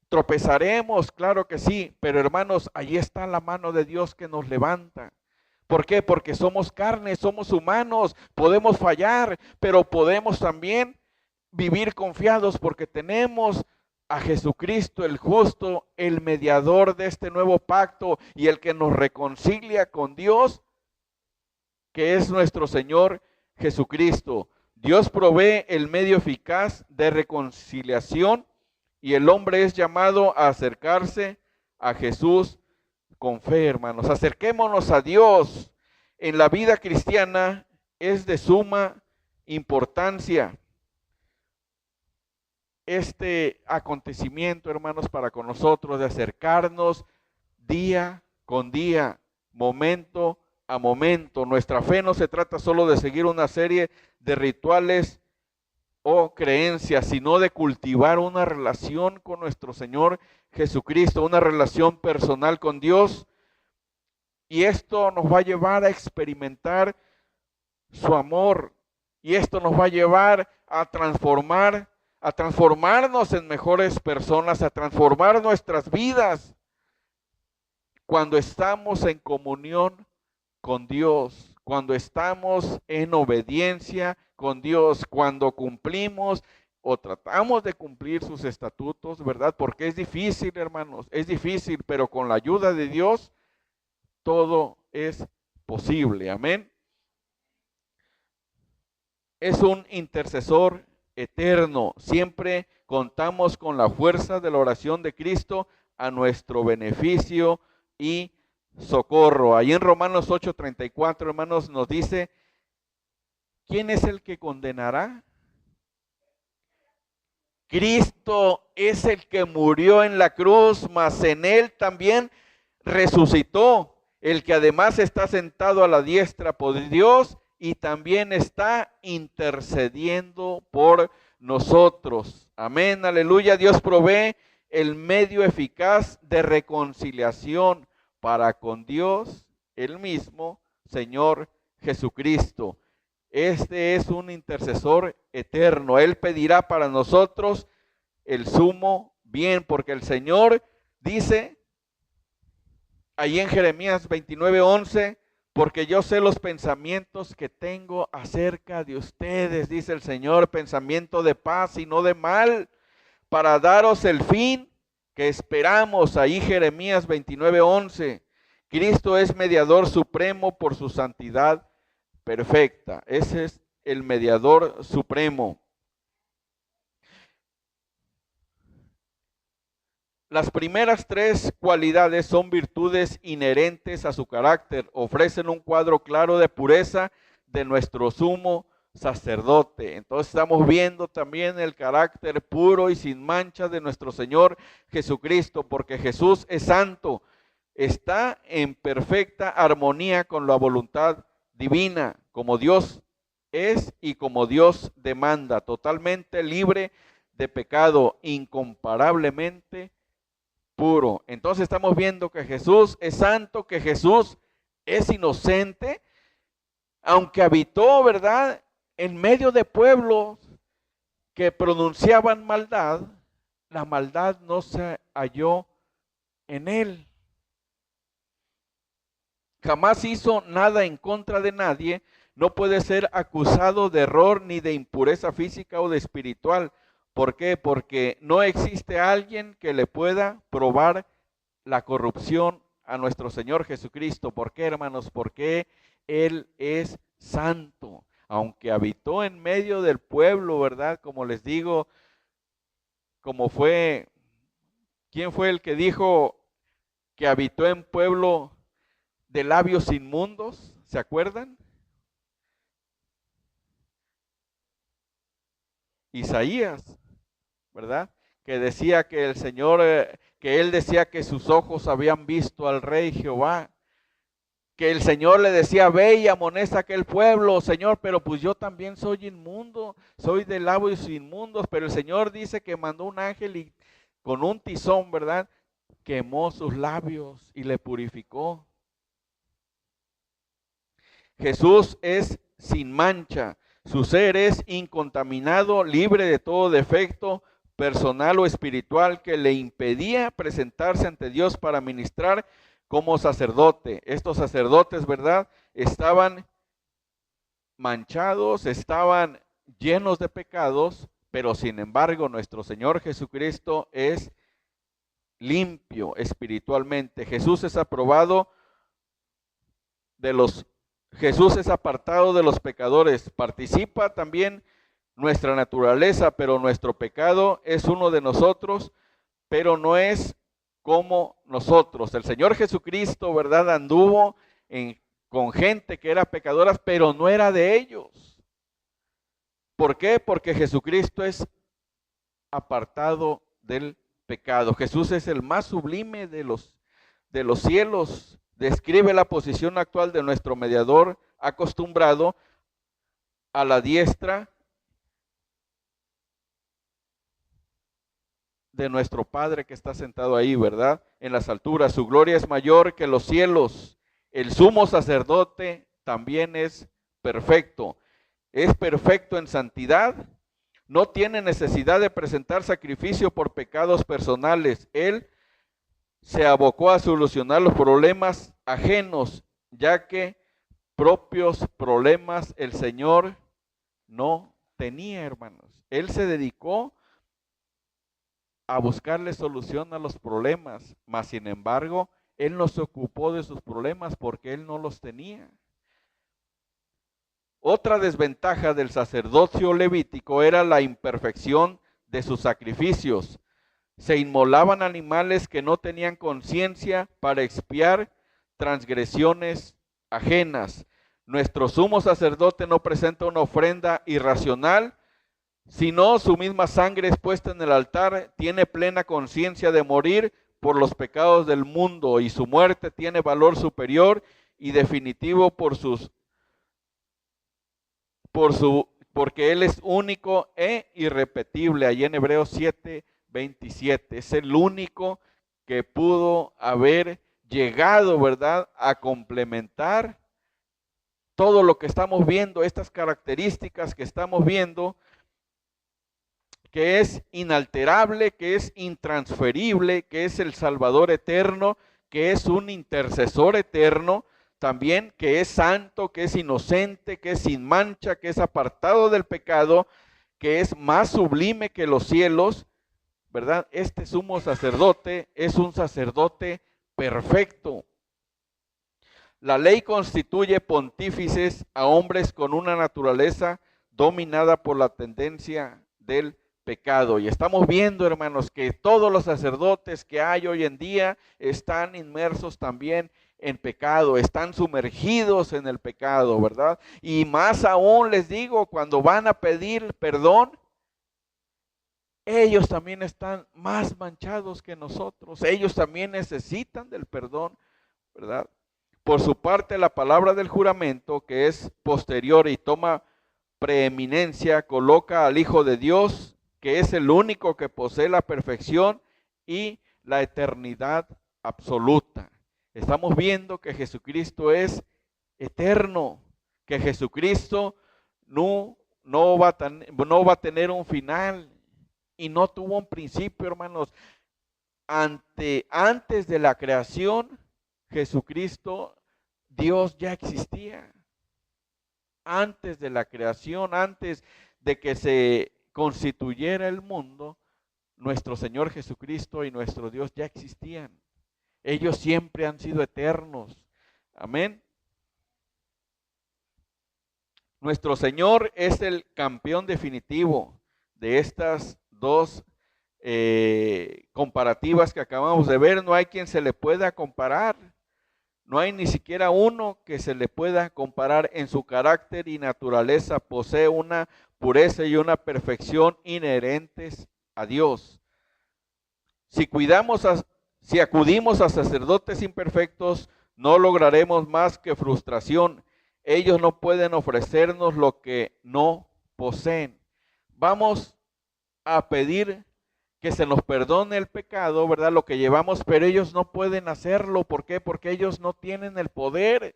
Tropezaremos, claro que sí, pero hermanos, allí está la mano de Dios que nos levanta. ¿Por qué? Porque somos carne, somos humanos, podemos fallar, pero podemos también vivir confiados porque tenemos a Jesucristo el justo, el mediador de este nuevo pacto y el que nos reconcilia con Dios, que es nuestro Señor Jesucristo. Dios provee el medio eficaz de reconciliación y el hombre es llamado a acercarse a Jesús con fe, hermanos. Acerquémonos a Dios. En la vida cristiana es de suma importancia este acontecimiento, hermanos, para con nosotros, de acercarnos día con día, momento a momento. Nuestra fe no se trata solo de seguir una serie de rituales o creencias, sino de cultivar una relación con nuestro Señor Jesucristo, una relación personal con Dios. Y esto nos va a llevar a experimentar su amor. Y esto nos va a llevar a transformarnos en mejores personas, a transformar nuestras vidas cuando estamos en comunión con Dios, cuando estamos en obediencia con Dios, cuando cumplimos o tratamos de cumplir sus estatutos, ¿verdad? Porque es difícil, hermanos, es difícil, pero con la ayuda de Dios todo es posible. Amén. Es un intercesor eterno. Siempre contamos con la fuerza de la oración de Cristo a nuestro beneficio y socorro. Ahí en Romanos 8:34, hermanos, nos dice, ¿quién es el que condenará? Cristo es el que murió en la cruz, mas en él también resucitó, el que además está sentado a la diestra por Dios y también está intercediendo por nosotros. Amén, aleluya. Dios provee el medio eficaz de reconciliación para con Dios, el mismo Señor Jesucristo. Este es un intercesor eterno. Él pedirá para nosotros el sumo bien, porque el Señor dice ahí en Jeremías 29:11, porque yo sé los pensamientos que tengo acerca de ustedes, dice el Señor, pensamiento de paz y no de mal, para daros el fin que esperamos. Ahí Jeremías 29:11. Cristo es mediador supremo por su santidad perfecta. Ese es el mediador supremo. Las primeras tres cualidades son virtudes inherentes a su carácter. Ofrecen un cuadro claro de pureza de nuestro sumo sacerdote. Entonces estamos viendo también el carácter puro y sin mancha de nuestro Señor Jesucristo, porque Jesús es santo, está en perfecta armonía con la voluntad divina, como Dios es y como Dios demanda, totalmente libre de pecado, incomparablemente puro. Entonces estamos viendo que Jesús es santo, que Jesús es inocente, aunque habitó, ¿verdad?, en medio de pueblos que pronunciaban maldad, la maldad no se halló en él. Jamás hizo nada en contra de nadie, no puede ser acusado de error ni de impureza física o de espiritual. ¿Por qué? Porque no existe alguien que le pueda probar la corrupción a nuestro Señor Jesucristo. ¿Por qué, hermanos? Porque Él es santo. Aunque habitó en medio del pueblo, ¿verdad? Como les digo, como fue, ¿quién fue el que dijo que habitó en pueblo de labios inmundos? ¿Se acuerdan? Isaías, ¿verdad? Que decía que el Señor, que él decía que sus ojos habían visto al Rey Jehová, que el Señor le decía, ve y amonesta a aquel pueblo, Señor, pero pues yo también soy inmundo, soy de labios inmundos, pero el Señor dice que mandó un ángel y con un tizón, ¿verdad?, quemó sus labios y le purificó. Jesús es sin mancha, su ser es incontaminado, libre de todo defecto personal o espiritual que le impedía presentarse ante Dios para ministrar como sacerdote. Estos sacerdotes, ¿verdad?, estaban manchados, estaban llenos de pecados, Pero sin embargo, nuestro Señor Jesucristo es limpio espiritualmente. Jesús es aprobado Jesús es apartado de los pecadores. Participa también nuestra naturaleza, pero nuestro pecado es uno de nosotros, pero no es como nosotros. El Señor Jesucristo, ¿verdad? Anduvo con gente que era pecadora, pero no era de ellos. ¿Por qué? Porque Jesucristo es apartado del pecado. Jesús es el más sublime de los cielos. Describe la posición actual de nuestro mediador acostumbrado a la diestra de nuestro Padre que está sentado ahí, ¿verdad? En las alturas. Su gloria es mayor que los cielos. El sumo sacerdote también es perfecto. Es perfecto en santidad. No tiene necesidad de presentar sacrificio por pecados personales. Él se abocó a solucionar los problemas ajenos, ya que propios problemas el Señor no tenía, hermanos. Él se dedicó a buscarle solución a los problemas, mas sin embargo, Él no se ocupó de sus problemas porque Él no los tenía. Otra desventaja del sacerdocio levítico era la imperfección de sus sacrificios. Se inmolaban animales que no tenían conciencia para expiar transgresiones ajenas. Nuestro sumo sacerdote no presenta una ofrenda irracional, sino su misma sangre es puesta en el altar, tiene plena conciencia de morir por los pecados del mundo y su muerte tiene valor superior y definitivo porque Él es único e irrepetible. Allí en Hebreos 7:27, es el único que pudo haber llegado, ¿verdad?, a complementar todo lo que estamos viendo, estas características que estamos viendo, que es inalterable, que es intransferible, que es el Salvador eterno, que es un intercesor eterno, también que es santo, que es inocente, que es sin mancha, que es apartado del pecado, que es más sublime que los cielos, ¿verdad? Este sumo sacerdote es un sacerdote perfecto. La ley constituye pontífices a hombres con una naturaleza dominada por la tendencia del pecado. Y estamos viendo, hermanos, que todos los sacerdotes que hay hoy en día están inmersos también en pecado, están sumergidos en el pecado, ¿verdad? Y más aún les digo, cuando van a pedir perdón, ellos también están más manchados que nosotros. Ellos también necesitan del perdón, ¿verdad? Por su parte, la palabra del juramento, que es posterior y toma preeminencia, coloca al Hijo de Dios, que es el único que posee la perfección y la eternidad absoluta. Estamos viendo que Jesucristo es eterno, que Jesucristo no va a tener un final y no tuvo un principio, hermanos. Antes de la creación, Jesucristo, Dios ya existía. Antes de la creación, antes de que se constituyera el mundo, nuestro Señor Jesucristo y nuestro Dios ya existían. Ellos siempre han sido eternos. Amén. Nuestro Señor es el campeón definitivo de estas dos comparativas que acabamos de ver. No hay quien se le pueda comparar. No hay ni siquiera uno que se le pueda comparar en su carácter y naturaleza. Posee una pureza y una perfección inherentes a Dios. Si acudimos a sacerdotes imperfectos, no lograremos más que frustración. Ellos no pueden ofrecernos lo que no poseen. Vamos a pedir que se nos perdone el pecado, ¿verdad? Lo que llevamos, pero ellos no pueden hacerlo. ¿Por qué? Porque ellos no tienen el poder.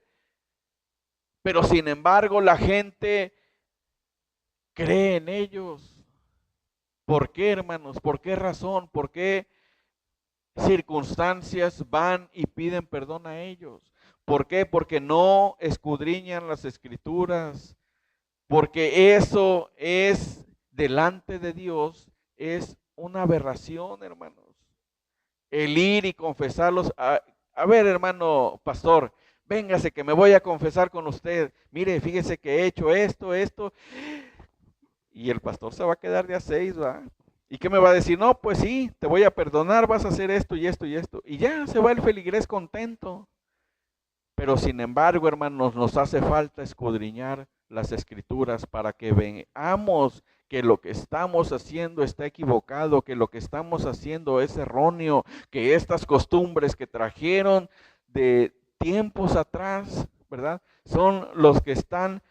Pero sin embargo, la gente cree en ellos. ¿Por qué, hermanos? ¿Por qué razón? ¿Por qué circunstancias van y piden perdón a ellos? ¿Por qué? Porque no escudriñan las Escrituras. Porque eso es delante de Dios es una aberración, hermanos. El ir y confesarlos. A ver, hermano pastor, véngase que me voy a confesar con usted. Mire, fíjese que he hecho esto, esto. Y el pastor se va a quedar de a 6, ¿va? ¿Y qué me va a decir? No, pues sí, te voy a perdonar, vas a hacer esto y esto y esto. Y ya se va el feligrés contento. Pero sin embargo, hermanos, nos hace falta escudriñar las escrituras para que veamos que lo que estamos haciendo está equivocado, que lo que estamos haciendo es erróneo, que estas costumbres que trajeron de tiempos atrás, ¿verdad? Son los que están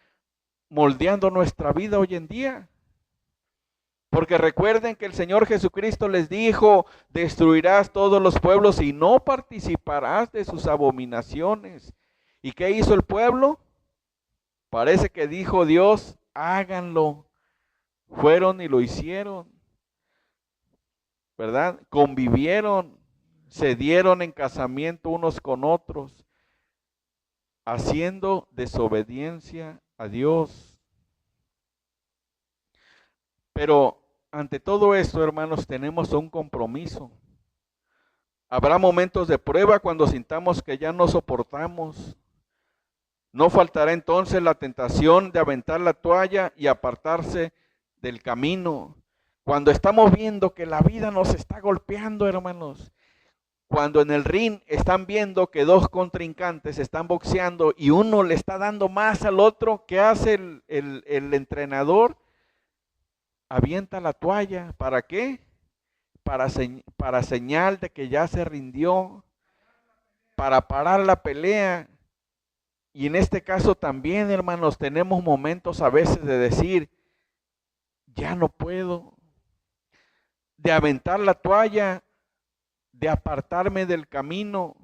moldeando nuestra vida hoy en día. Porque recuerden que el Señor Jesucristo les dijo, destruirás todos los pueblos y no participarás de sus abominaciones. ¿Y qué hizo el pueblo? Parece que dijo Dios, háganlo. Fueron y lo hicieron, ¿verdad? Convivieron, se dieron en casamiento unos con otros, haciendo desobediencia a Dios. Pero ante todo esto, hermanos, tenemos un compromiso. Habrá momentos de prueba cuando sintamos que ya no soportamos. No faltará entonces la tentación de aventar la toalla y apartarse del camino. Cuando estamos viendo que la vida nos está golpeando, hermanos. Cuando en el ring están viendo que dos contrincantes están boxeando y uno le está dando más al otro, ¿qué hace el entrenador? Avienta la toalla. ¿Para qué? Para señal de que ya se rindió, para parar la pelea. Y en este caso también, hermanos, tenemos momentos a veces de decir, ya no puedo, de aventar la toalla, de apartarme del camino.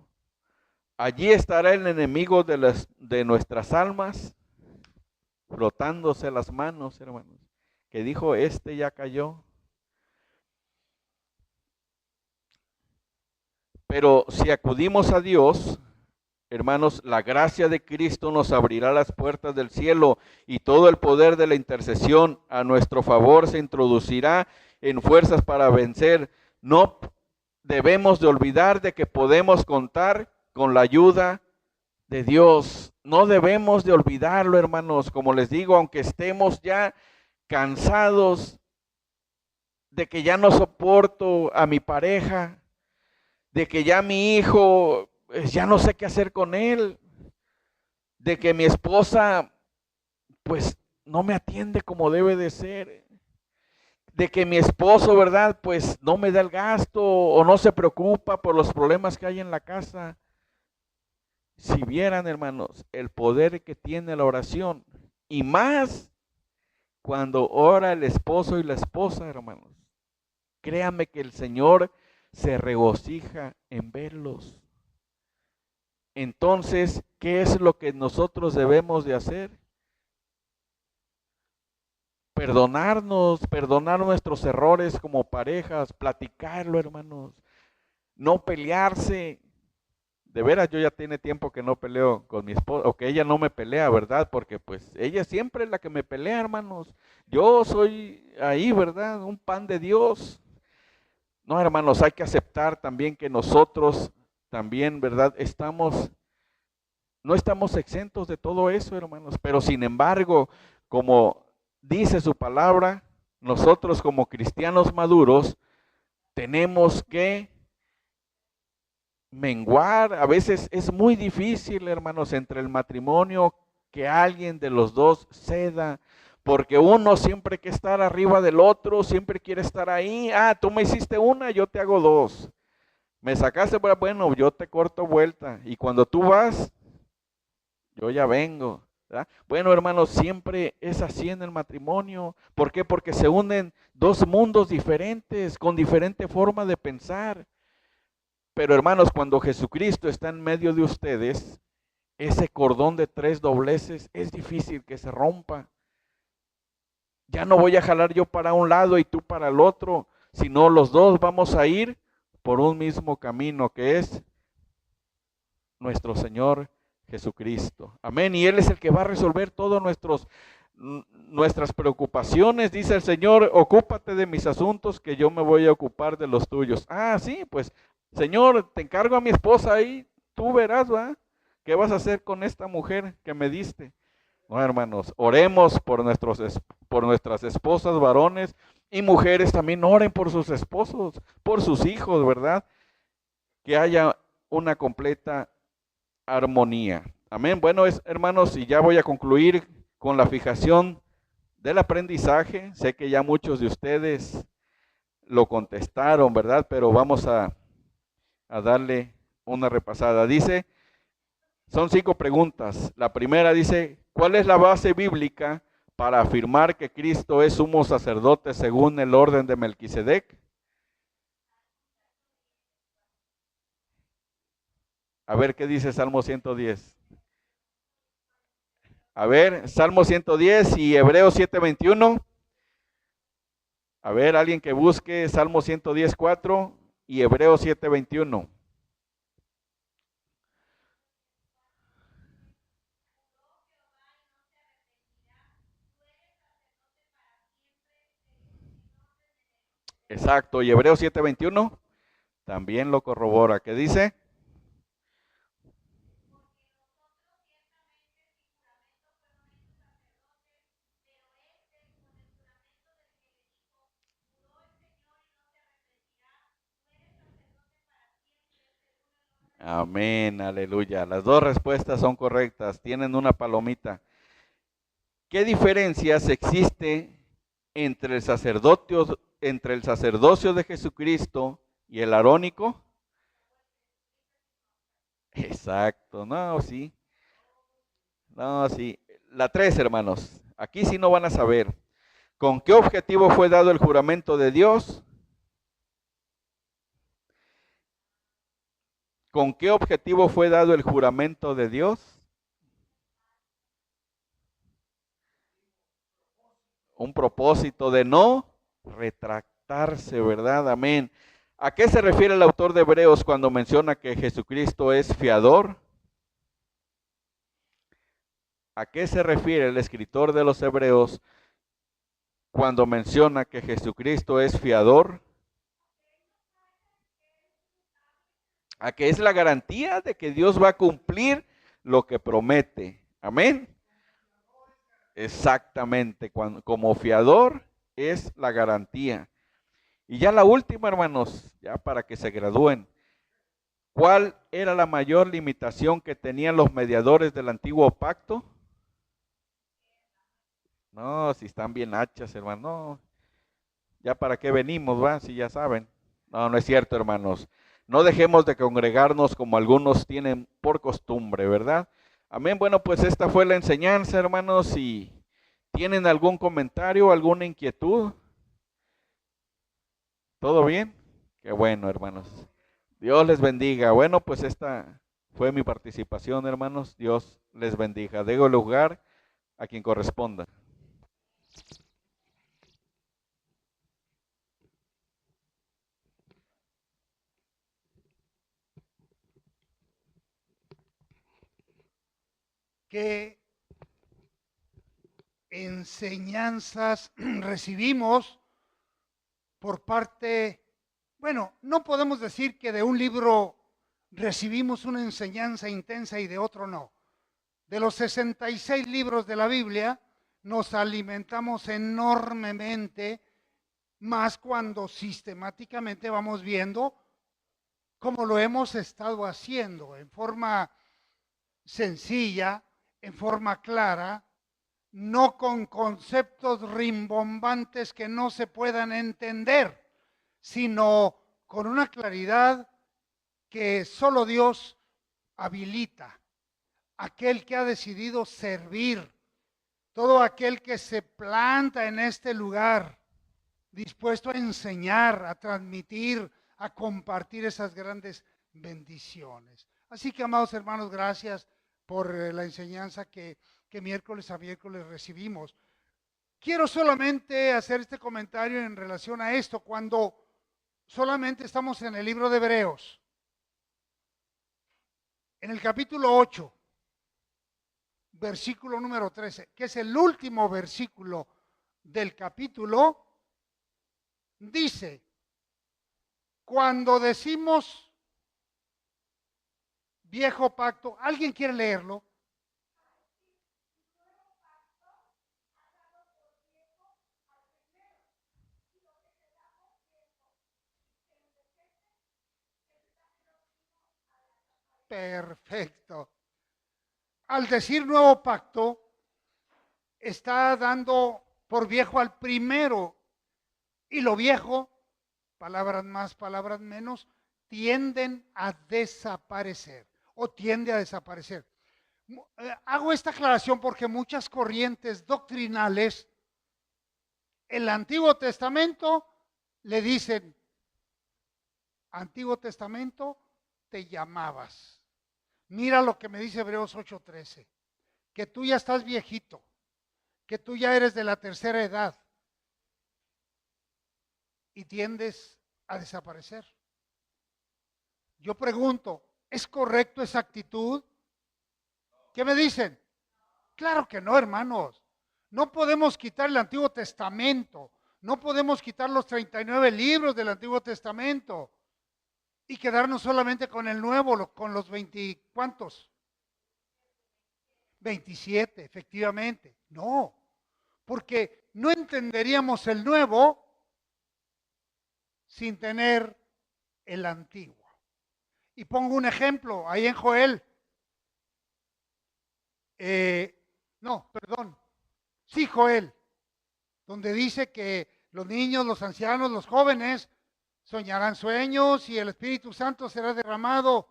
Allí estará el enemigo de nuestras almas, frotándose las manos, hermanos, que dijo, este ya cayó. Pero si acudimos a Dios, hermanos, la gracia de Cristo nos abrirá las puertas del cielo y todo el poder de la intercesión a nuestro favor se introducirá en fuerzas para vencer. No debemos de olvidar de que podemos contar con la ayuda de Dios. No debemos de olvidarlo, hermanos. Como les digo, aunque estemos ya cansados de que ya no soporto a mi pareja, de que ya mi hijo, ya no sé qué hacer con él, de que mi esposa, pues, no me atiende como debe de ser, de que mi esposo, ¿verdad? Pues no me da el gasto o no se preocupa por los problemas que hay en la casa. Si vieran, hermanos, el poder que tiene la oración, y más cuando ora el esposo y la esposa, hermanos, créanme que el Señor se regocija en verlos. Entonces, ¿qué es lo que nosotros debemos de hacer? Perdonarnos, perdonar nuestros errores como parejas, platicarlo, hermanos, no pelearse. De veras, yo ya tiene tiempo que no peleo con mi esposa, o que ella no me pelea, ¿verdad? Porque pues ella siempre es la que me pelea, hermanos. Yo soy ahí, ¿verdad? Un pan de Dios. No, hermanos, hay que aceptar también que nosotros también, ¿verdad? No estamos exentos de todo eso, hermanos, pero sin embargo, como dice su palabra, nosotros como cristianos maduros tenemos que menguar. A veces es muy difícil, hermanos, entre el matrimonio que alguien de los dos ceda, porque uno siempre quiere estar arriba del otro, siempre quiere estar ahí. Ah, tú me hiciste una, yo te hago dos. Me sacaste, bueno, yo te corto vuelta. Y cuando tú vas, yo ya vengo, ¿verdad? Bueno, hermanos, siempre es así en el matrimonio. ¿Por qué? Porque se unen dos mundos diferentes, con diferente forma de pensar. Pero hermanos, cuando Jesucristo está en medio de ustedes, ese cordón de tres dobleces es difícil que se rompa. Ya no voy a jalar yo para un lado y tú para el otro, sino los dos vamos a ir por un mismo camino que es nuestro Señor Jesucristo. Amén. Y Él es el que va a resolver todos nuestras preocupaciones, dice el Señor, ocúpate de mis asuntos que yo me voy a ocupar de los tuyos. Ah, sí, pues, Señor, te encargo a mi esposa ahí, tú verás, ¿va? ¿Qué vas a hacer con esta mujer que me diste? No, hermanos, oremos por por nuestras esposas, varones y mujeres también oren por sus esposos, por sus hijos, ¿verdad? Que haya una completa armonía. Amén. Bueno, hermanos, y ya voy a concluir con la fijación del aprendizaje. Sé que ya muchos de ustedes lo contestaron, ¿verdad? Pero vamos a darle una repasada. Dice, son 5 preguntas. La primera dice, ¿cuál es la base bíblica para afirmar que Cristo es sumo sacerdote según el orden de Melquisedec? A ver qué dice Salmo 110. A ver, Salmo 110 y Hebreos 7:21. A ver, alguien que busque Salmo 110:4 y Hebreos 7:21. Exacto, y Hebreos 7:21 también lo corrobora. ¿Qué dice? Amén, aleluya. Las dos respuestas son correctas, tienen una palomita. ¿Qué diferencias existe entre el sacerdocio de Jesucristo y el arónico? Exacto, no, sí, no, sí. La 3, hermanos, aquí sí no van a saber. ¿Con qué objetivo fue dado el juramento de Dios? ¿Con qué objetivo fue dado el juramento de Dios? Un propósito de no retractarse, ¿verdad? Amén. ¿A qué se refiere el autor de Hebreos cuando menciona que Jesucristo es fiador? ¿A qué se refiere el escritor de los Hebreos cuando menciona que Jesucristo es fiador? A que es la garantía de que Dios va a cumplir lo que promete. Amén. Exactamente, como fiador es la garantía. Y ya la última, hermanos, ya para que se gradúen. ¿Cuál era la mayor limitación que tenían los mediadores del antiguo pacto? No, si están bien hachas, hermano. No, ya para qué venimos, va, si ya saben. No, no es cierto, hermanos. No dejemos de congregarnos como algunos tienen por costumbre, ¿verdad? Amén. Bueno, pues esta fue la enseñanza, hermanos. Si tienen algún comentario, alguna inquietud, ¿todo bien? Qué bueno, hermanos. Dios les bendiga. Bueno, pues esta fue mi participación, hermanos. Dios les bendiga. Dejo el lugar a quien corresponda. ¿Qué enseñanzas recibimos por parte, bueno, no podemos decir que de un libro recibimos una enseñanza intensa y de otro no. De los 66 libros de la Biblia, nos alimentamos enormemente, más cuando sistemáticamente vamos viendo cómo lo hemos estado haciendo en forma sencilla, en forma clara, no con conceptos rimbombantes que no se puedan entender, sino con una claridad que solo Dios habilita. Aquel que ha decidido servir, todo aquel que se planta en este lugar, dispuesto a enseñar, a transmitir, a compartir esas grandes bendiciones. Así que, amados hermanos, gracias por la enseñanza que miércoles a miércoles recibimos. Quiero solamente hacer este comentario en relación a esto, cuando solamente estamos en el libro de Hebreos, en el capítulo 8, versículo número 13, que es el último versículo del capítulo, dice, cuando decimos viejo pacto, ¿alguien quiere leerlo? Perfecto. Al decir nuevo pacto, está dando por viejo al primero. Y lo viejo, palabras más, palabras menos, tienden a desaparecer o tiende a desaparecer. Hago esta aclaración porque muchas corrientes doctrinales, el Antiguo Testamento le dicen, Antiguo Testamento te llamabas. Mira lo que me dice Hebreos 8:13, que tú ya estás viejito, que tú ya eres de la tercera edad y tiendes a desaparecer. Yo pregunto, ¿es correcto esa actitud? ¿Qué me dicen? Claro que no, hermanos. No podemos quitar el Antiguo Testamento. No podemos quitar los 39 libros del Antiguo Testamento y quedarnos solamente con el Nuevo, con los 20, ¿cuántos? 27, efectivamente. No, porque no entenderíamos el Nuevo sin tener el Antiguo. Y pongo un ejemplo, ahí en Joel. No, perdón. Sí, Joel, donde dice que los niños, los ancianos, los jóvenes soñarán sueños y el Espíritu Santo será derramado.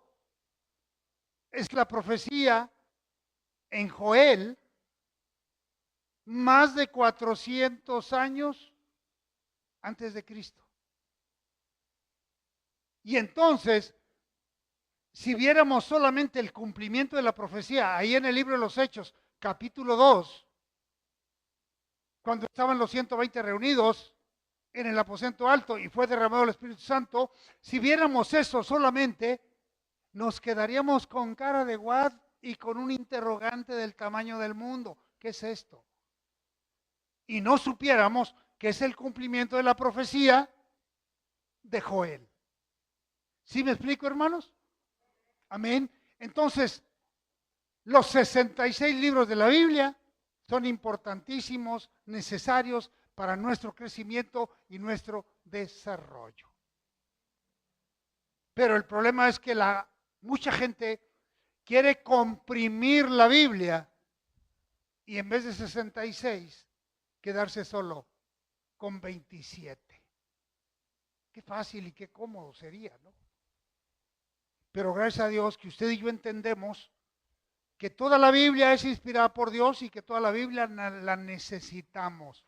Es la profecía en Joel más de 400 años antes de Cristo. Y entonces, si viéramos solamente el cumplimiento de la profecía, ahí en el libro de los Hechos, capítulo 2, cuando estaban los 120 reunidos en el aposento alto y fue derramado el Espíritu Santo, si viéramos eso solamente, nos quedaríamos con cara de what y con un interrogante del tamaño del mundo. ¿Qué es esto? Y no supiéramos que es el cumplimiento de la profecía de Joel. ¿Sí me explico, hermanos? Amén. Entonces, los 66 libros de la Biblia son importantísimos, necesarios para nuestro crecimiento y nuestro desarrollo. Pero el problema es que mucha gente quiere comprimir la Biblia y en vez de 66, quedarse solo con 27. Qué fácil y qué cómodo sería, ¿no? Pero gracias a Dios que usted y yo entendemos que toda la Biblia es inspirada por Dios y que toda la Biblia la necesitamos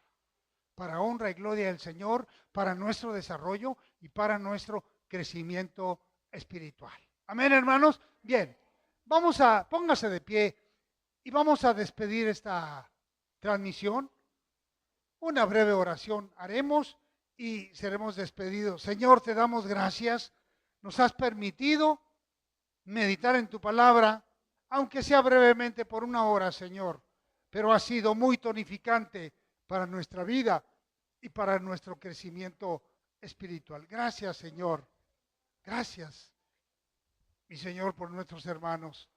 para honra y gloria del Señor, para nuestro desarrollo y para nuestro crecimiento espiritual. Amén, hermanos. Bien, póngase de pie y vamos a despedir esta transmisión. Una breve oración haremos y seremos despedidos. Señor, te damos gracias. Nos has permitido meditar en tu palabra, aunque sea brevemente por una hora, Señor, pero ha sido muy tonificante para nuestra vida y para nuestro crecimiento espiritual. Gracias, Señor. Gracias, mi Señor, por nuestros hermanos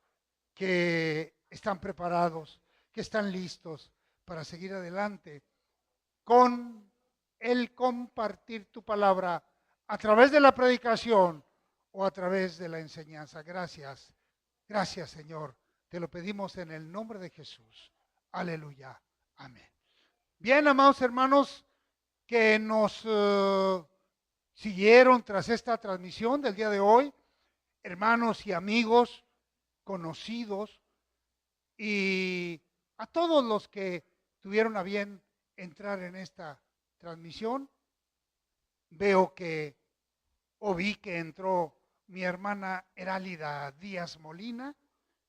que están preparados, que están listos para seguir adelante con el compartir tu palabra a través de la predicación o a través de la enseñanza. Gracias. Gracias, Señor. Te lo pedimos en el nombre de Jesús. Aleluya. Amén. Bien, amados hermanos que nos siguieron tras esta transmisión del día de hoy, hermanos y amigos, conocidos, y a todos los que tuvieron a bien entrar en esta transmisión. Veo que, o vi que entró mi hermana Herálida Díaz Molina,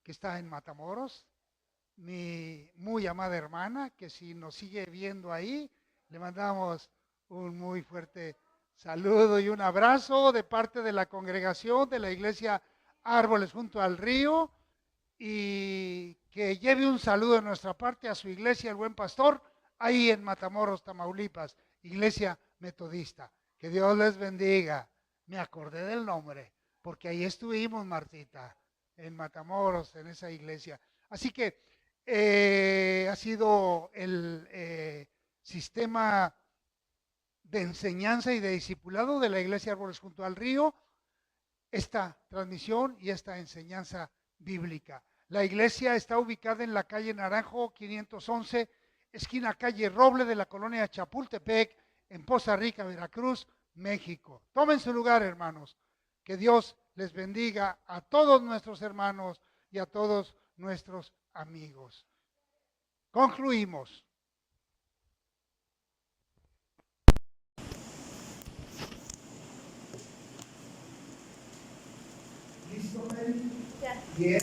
que está en Matamoros, mi muy amada hermana, que si nos sigue viendo ahí, le mandamos un muy fuerte saludo y un abrazo de parte de la congregación de la iglesia Árboles junto al río, y que lleve un saludo de nuestra parte a su iglesia, el Buen Pastor, ahí en Matamoros, Tamaulipas, iglesia metodista. Que Dios les bendiga. Me acordé del nombre, porque ahí estuvimos, Martita, en Matamoros, en esa iglesia. Así que ha sido el sistema de enseñanza y de discipulado de la iglesia Árboles junto al Río, esta transmisión y esta enseñanza bíblica. La iglesia está ubicada en la calle Naranjo 511, esquina calle Roble de la colonia Chapultepec, en Poza Rica, Veracruz, México. Tomen su lugar, hermanos. Que Dios les bendiga a todos nuestros hermanos y a todos nuestros amigos. Concluimos. ¿Listo, Mary? Ya. Bien.